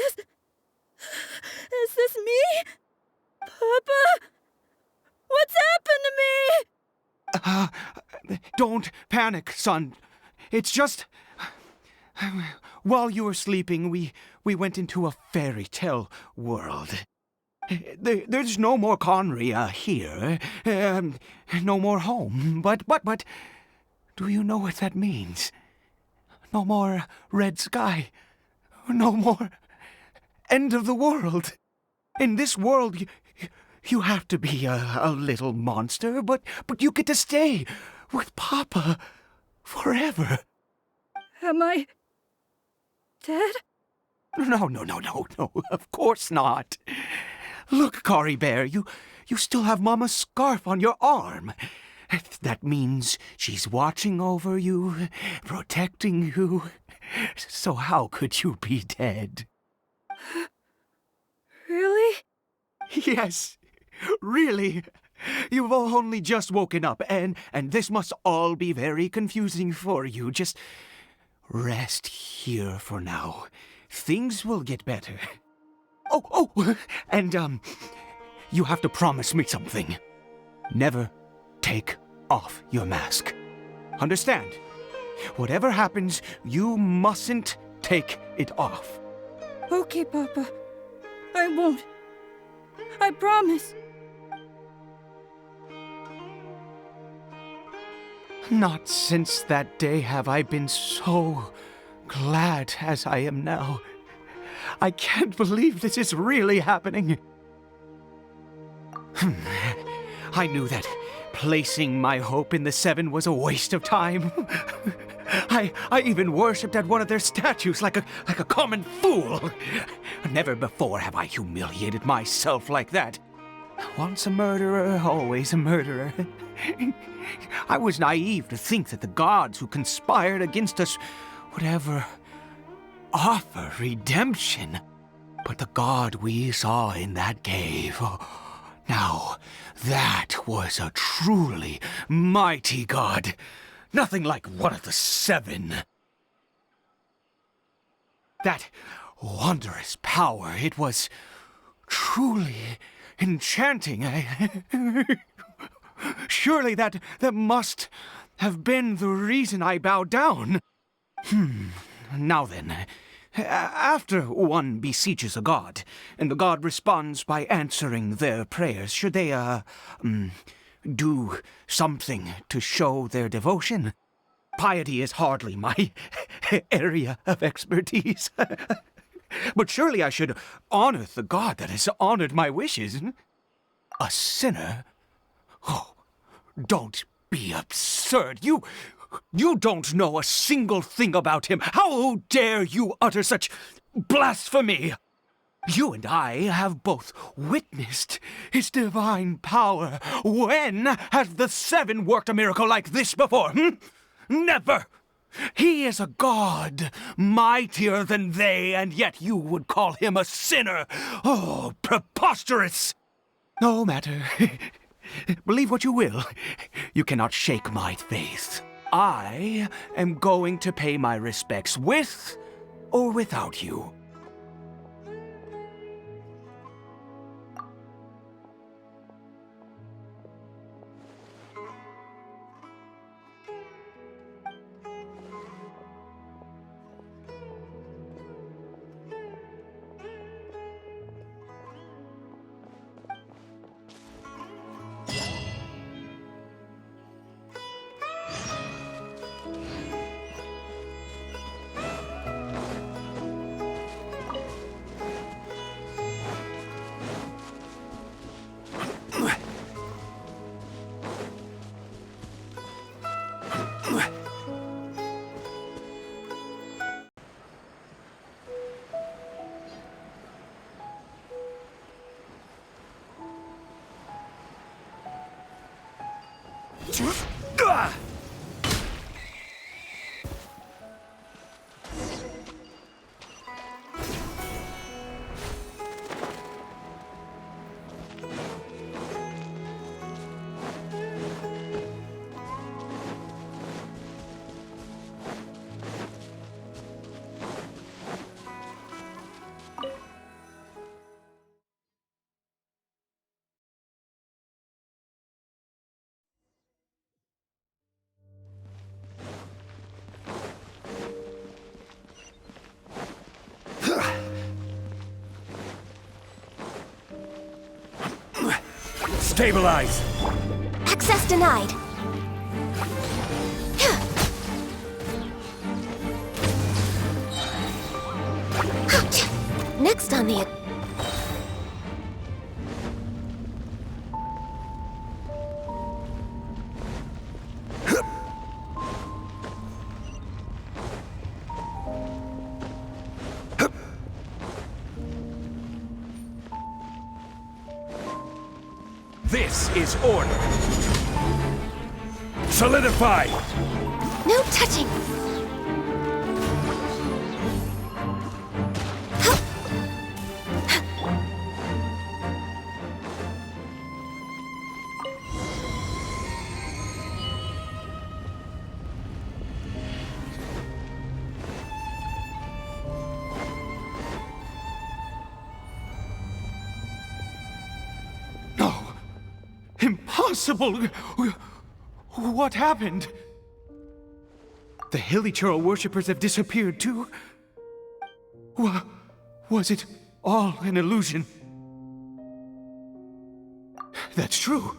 [SPEAKER 11] this me? Papa? What's happened to me?
[SPEAKER 7] Don't panic, son. It's just... While you were sleeping, we went into a fairy tale world. There's no more Conria here. No more home. But, do you know what that means? No more red sky. No more end of the world. In this world, you have to be a little monster, but you get to stay with Papa forever.
[SPEAKER 11] Am I dead?
[SPEAKER 7] No, of course not. Look, Cory Bear, you still have Mama's scarf on your arm. That means she's watching over you, protecting you. So how could you be dead?
[SPEAKER 11] Really?
[SPEAKER 7] Yes, really. You've only just woken up, and this must all be very confusing for you. Just rest here for now. Things will get better. Oh, and, you have to promise me something. Never take off your mask. Understand? Whatever happens, you mustn't take it off.
[SPEAKER 11] Okay, Papa. I won't. I promise.
[SPEAKER 7] Not since that day have I been so glad as I am now. I can't believe this is really happening. I knew that placing my hope in the Seven was a waste of time. I even worshipped at one of their statues like a common fool. Never before have I humiliated myself like that. Once a murderer, always a murderer. I was naive to think that the gods who conspired against us would ever offer redemption. But the god we saw in that cave, now that was a truly mighty god. Nothing like one of the Seven. That wondrous power, it was truly enchanting. Surely that must have been the reason I bowed down. Now then, after one beseeches a god, and the god responds by answering their prayers, should they, do something to show their devotion? Piety is hardly my area of expertise. But surely I should honor the god that has honored my wishes. A sinner? Oh, don't be absurd. You don't know a single thing about him. How dare you utter such blasphemy? You and I have both witnessed his divine power. When has the Seven worked a miracle like this before? Never! He is a god, mightier than they, and yet you would call him a sinner. Oh, preposterous! No matter. Believe what you will. You cannot shake my faith. I am going to pay my respects with or without you.
[SPEAKER 10] Stabilize!
[SPEAKER 6] Access denied. Next on the...
[SPEAKER 10] This is order. Solidify!
[SPEAKER 6] No touching!
[SPEAKER 7] Impossible! What happened? The Hilly-Churl worshippers have disappeared too? Was it all an illusion? That's true.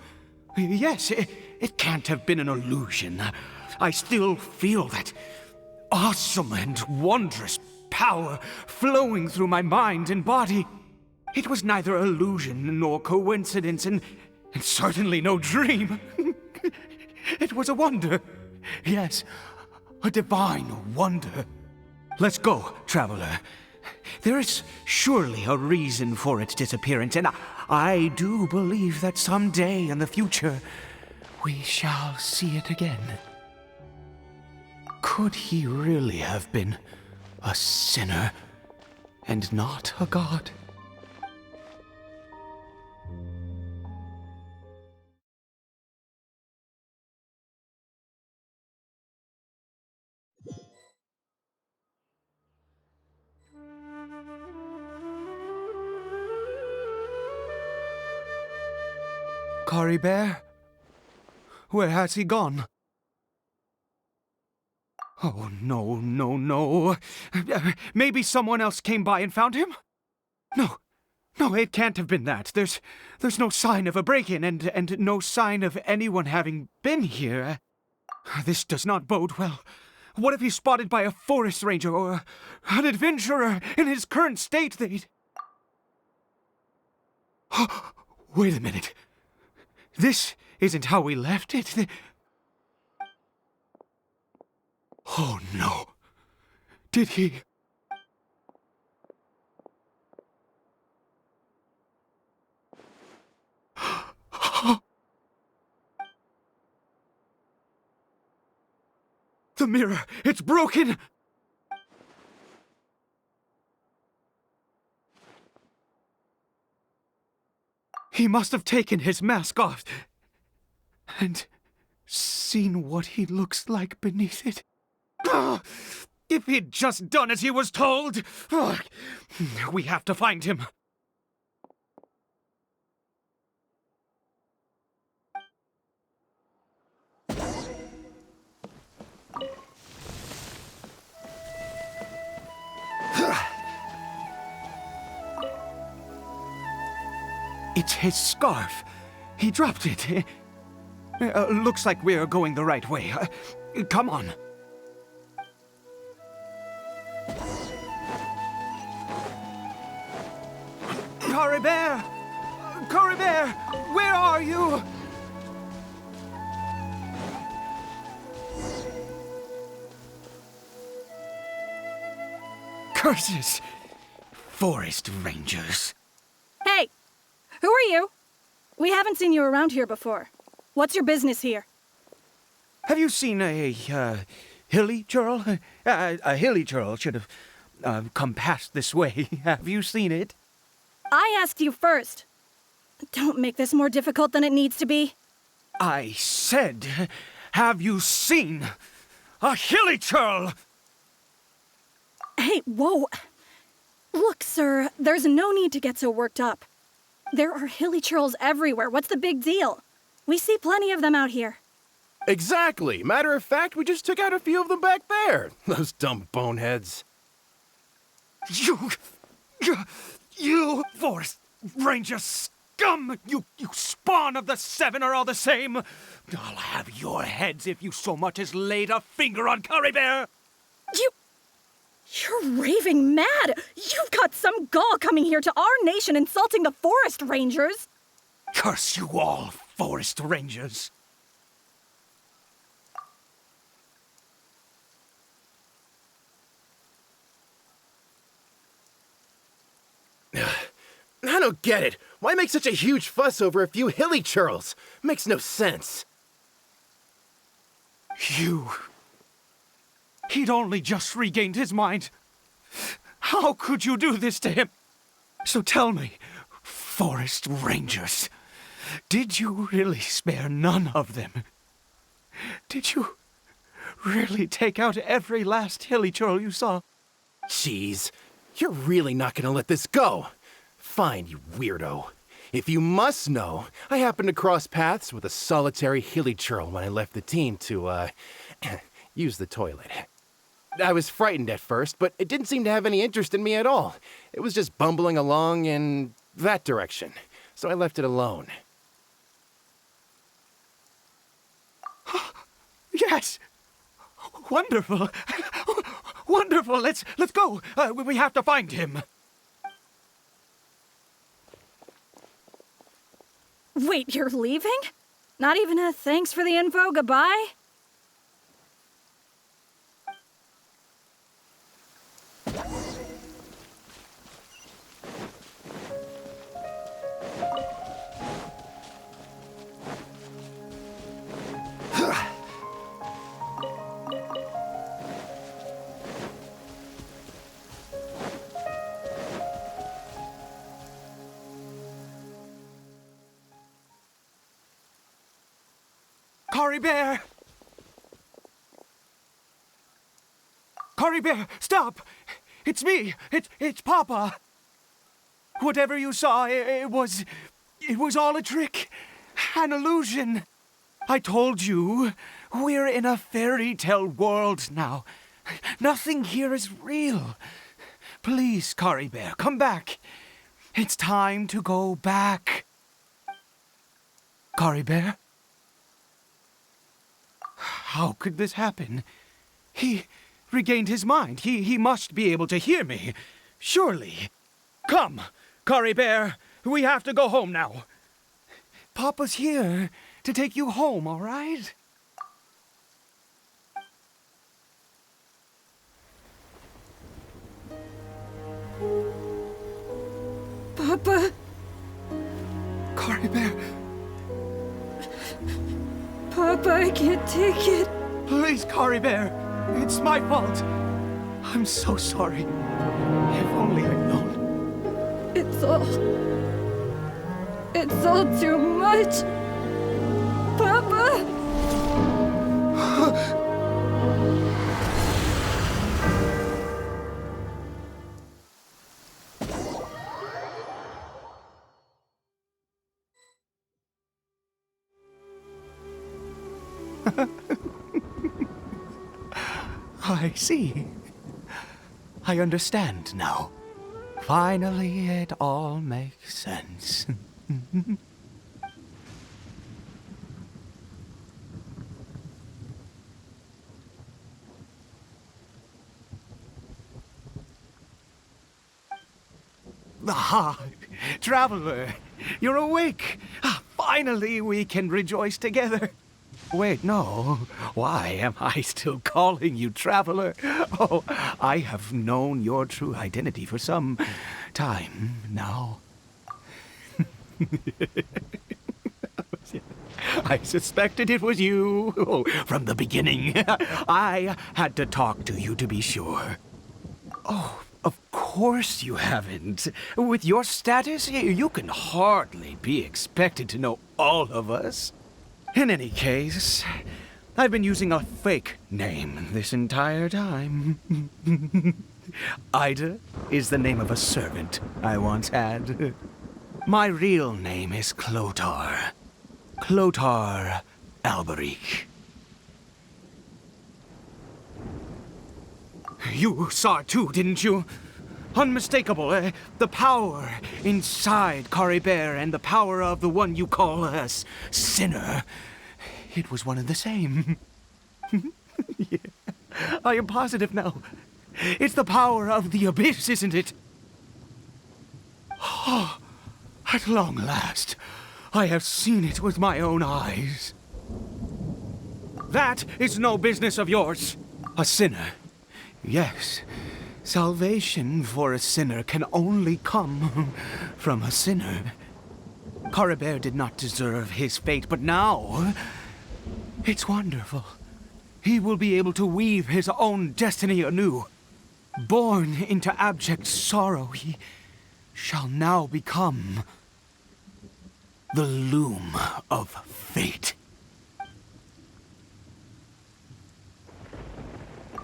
[SPEAKER 7] Yes, it can't have been an illusion. I still feel that awesome and wondrous power flowing through my mind and body. It was neither illusion nor coincidence, and And certainly no dream. It was a wonder. Yes, a divine wonder. Let's go, traveler. There is surely a reason for its disappearance, and I do believe that someday in the future, we shall see it again. Could he really have been a sinner and not a god? Cory Bear? Where has he gone? Oh, no, no, no. Maybe someone else came by and found him? No, it can't have been that. There's no sign of a break-in and no sign of anyone having been here. This does not bode well. What if he's spotted by a forest ranger or an adventurer in his current state? Wait a minute. This isn't how we left it. Oh, no. Did he... The mirror! It's broken! He must have taken his mask off and seen what he looks like beneath it. If he'd just done as he was told! We have to find him. It's his scarf. He dropped it. Looks like we're going the right way. Come on. Cory Bear! Cory Bear! Where are you? Curses! Forest rangers.
[SPEAKER 11] Hey! Who are you? We haven't seen you around here before. What's your business here?
[SPEAKER 7] Have you seen a hilly churl? A hilly churl should have come past this way. Have you seen it?
[SPEAKER 11] I asked you first. Don't make this more difficult than it needs to be.
[SPEAKER 7] I said, have you seen a hilly churl?
[SPEAKER 11] Hey, whoa. Look, sir, there's no need to get so worked up. There are hilly churls everywhere. What's the big deal? We see plenty of them out here.
[SPEAKER 5] Exactly. Matter of fact, we just took out a few of them back there. Those dumb boneheads.
[SPEAKER 7] You forest ranger scum! You spawn of the seven are all the same! I'll have your heads if you so much as laid a finger on Cory Bear!
[SPEAKER 11] You're raving mad! You've got some gall coming here to our nation insulting the forest rangers!
[SPEAKER 7] Curse you all, forest rangers!
[SPEAKER 5] I don't get it. Why make such a huge fuss over a few hilly churls? Makes no sense.
[SPEAKER 7] He'd only just regained his mind. How could you do this to him? So tell me, forest rangers, did you really spare none of them? Did you really take out every last hilly churl you saw?
[SPEAKER 5] Jeez, you're really not gonna let this go. Fine, you weirdo. If you must know, I happened to cross paths with a solitary hilly churl when I left the team to, use the toilet. I was frightened at first, but it didn't seem to have any interest in me at all. It was just bumbling along in that direction, so I left it alone.
[SPEAKER 7] Yes! Wonderful! Wonderful! Let's go! We have to find him!
[SPEAKER 11] Wait Wait, you're leaving? Not even a thanks for the info, goodbye?
[SPEAKER 7] Cory Bear! Cory Bear, stop! It's me! It's Papa! Whatever you saw, it was all a trick. An illusion. I told you, we're in a fairy tale world now. Nothing here is real. Please, Cory Bear, come back. It's time to go back. Cory Bear? How could this happen? He regained his mind. He must be able to hear me. Surely. Come, Cory Bear. We have to go home now. Papa's here to take you home, all right?
[SPEAKER 11] Papa?
[SPEAKER 7] Cory Bear.
[SPEAKER 11] Papa, I can't take it.
[SPEAKER 7] Please, Cory Bear. It's my fault. I'm so sorry. If only I'd known.
[SPEAKER 11] It's all too much. Papa!
[SPEAKER 7] I see. I understand now. Finally, it all makes sense. Ah, Traveler, you're awake. Finally, we can rejoice together. Wait, no. Why am I still calling you Traveler? Oh, I have known your true identity for some time now. I suspected it was you from the beginning. I had to talk to you to be sure. Oh, of course you haven't. With your status, you can hardly be expected to know all of us. In any case, I've been using a fake name this entire time. Ida is the name of a servant I once had. My real name is Clotar. Clotar Alberic. You saw it too, didn't you? Unmistakable, the power inside Cory Bear and the power of the one you call a sinner. It was one and the same. Yeah, I am positive now. It's the power of the abyss, isn't it? Oh, at long last, I have seen it with my own eyes. That is no business of yours. A sinner. Yes. Salvation for a sinner can only come from a sinner. Cory Bear did not deserve his fate, but now it's wonderful. He will be able to weave his own destiny anew. Born into abject sorrow, he shall now become the loom of fate.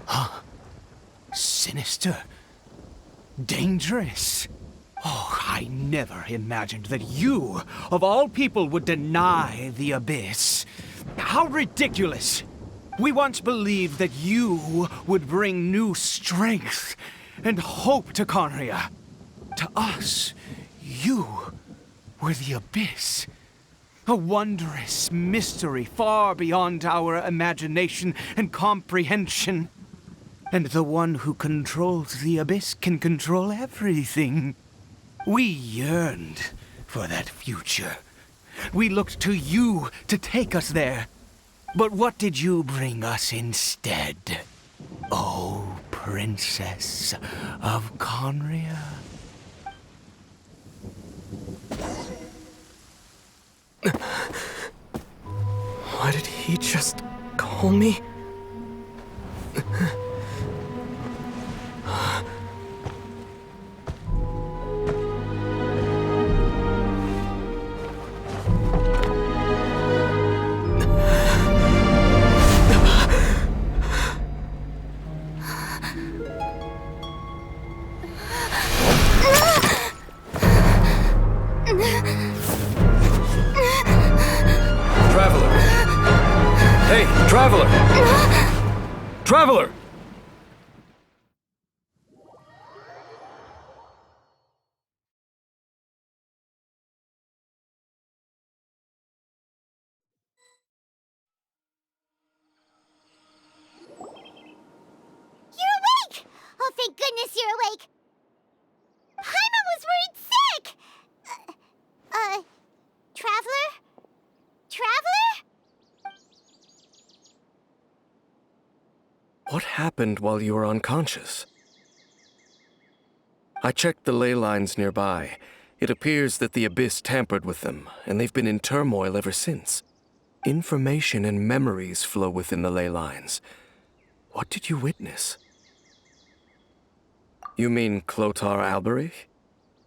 [SPEAKER 7] Huh? Sinister. Dangerous. Oh, I never imagined that you, of all people, would deny the abyss. How ridiculous! We once believed that you would bring new strength and hope to Conria. To us, you were the abyss. A wondrous mystery far beyond our imagination and comprehension. And the one who controls the abyss can control everything. We yearned for that future. We looked to you to take us there. But what did you bring us instead? Oh, Princess of Conria.
[SPEAKER 8] Why did he just call me?
[SPEAKER 5] Traveler! Hey, Traveler! Traveler!
[SPEAKER 2] You're awake! Oh, thank goodness you're awake! Paimon was worried sick! Traveler? Traveler?
[SPEAKER 5] What happened while you were unconscious? I checked the ley lines nearby. It appears that the Abyss tampered with them, and they've been in turmoil ever since. Information and memories flow within the ley lines. What did you witness? You mean Clotar Alberich?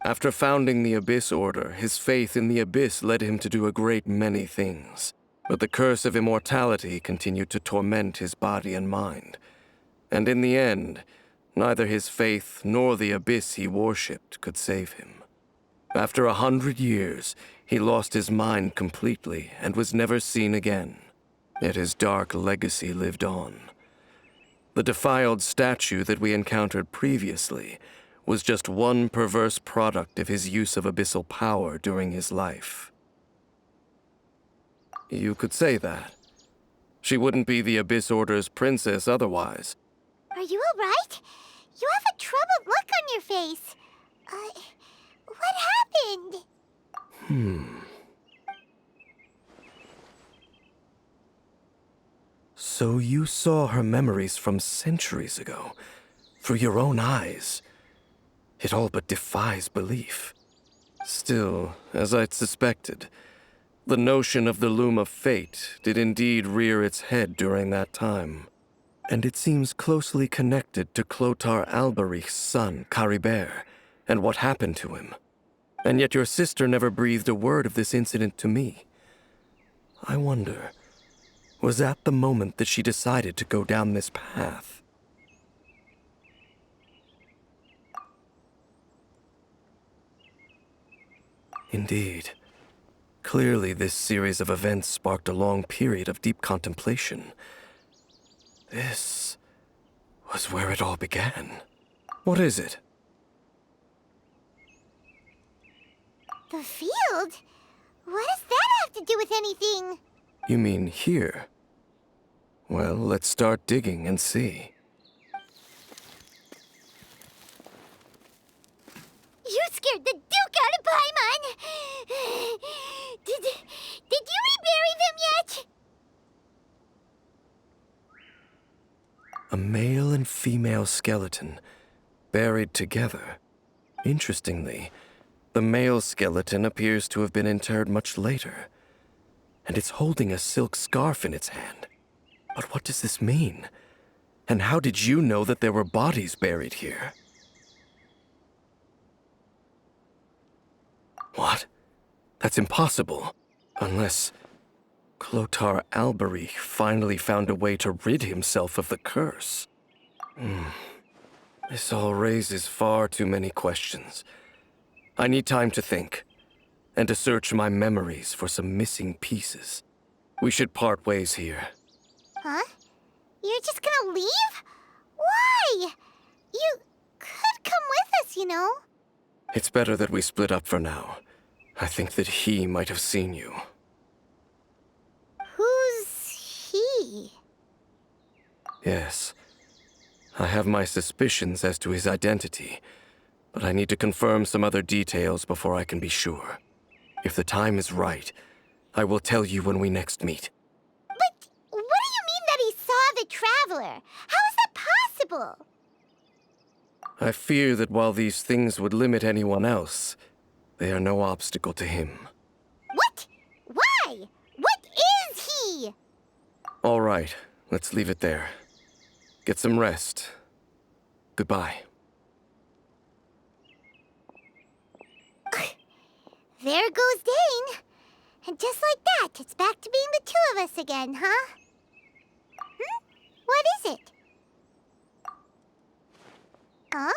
[SPEAKER 5] After founding the Abyss Order, his faith in the Abyss led him to do a great many things. But the curse of immortality continued to torment his body and mind. And in the end, neither his faith nor the Abyss he worshipped could save him. After 100 years, he lost his mind completely and was never seen again. Yet his dark legacy lived on. The defiled statue that we encountered previously was just one perverse product of his use of abyssal power during his life. You could say that. She wouldn't be the Abyss Order's princess otherwise.
[SPEAKER 2] Are you alright? You have a troubled look on your face. What happened?
[SPEAKER 5] So you saw her memories from centuries ago, through your own eyes. It all but defies belief. Still, as I'd suspected, the notion of the Loom of Fate did indeed rear its head during that time. And it seems closely connected to Clotar Alberich's son, Caribert, and what happened to him. And yet your sister never breathed a word of this incident to me. I wonder, was that the moment that she decided to go down this path? Indeed. Clearly, this series of events sparked a long period of deep contemplation. This was where it all began. What is it?
[SPEAKER 2] The field? What does that have to do with anything?
[SPEAKER 5] You mean here? Well, let's start digging and see.
[SPEAKER 2] You scared the Duke out of Paimon! Did you rebury them yet?
[SPEAKER 5] A male and female skeleton, buried together. Interestingly, the male skeleton appears to have been interred much later, and it's holding a silk scarf in its hand. But what does this mean? And how did you know that there were bodies buried here? What? That's impossible. Unless Clotar Alberich finally found a way to rid himself of the curse. This all raises far too many questions. I need time to think, and to search my memories for some missing pieces. We should part ways here.
[SPEAKER 2] Huh? You're just gonna leave? Why? You could come with us, you know.
[SPEAKER 5] It's better that we split up for now. I think that he might have seen you.
[SPEAKER 2] Who's he?
[SPEAKER 5] Yes. I have my suspicions as to his identity, but I need to confirm some other details before I can be sure. If the time is right, I will tell you when we next meet.
[SPEAKER 2] But what do you mean that he saw the Traveler? How is that possible?
[SPEAKER 5] I fear that while these things would limit anyone else, they are no obstacle to him.
[SPEAKER 2] What? Why? What is he?
[SPEAKER 5] All right, let's leave it there. Get some rest. Goodbye.
[SPEAKER 2] There goes Dane. And just like that, it's back to being the two of us again, huh? What is it? Huh?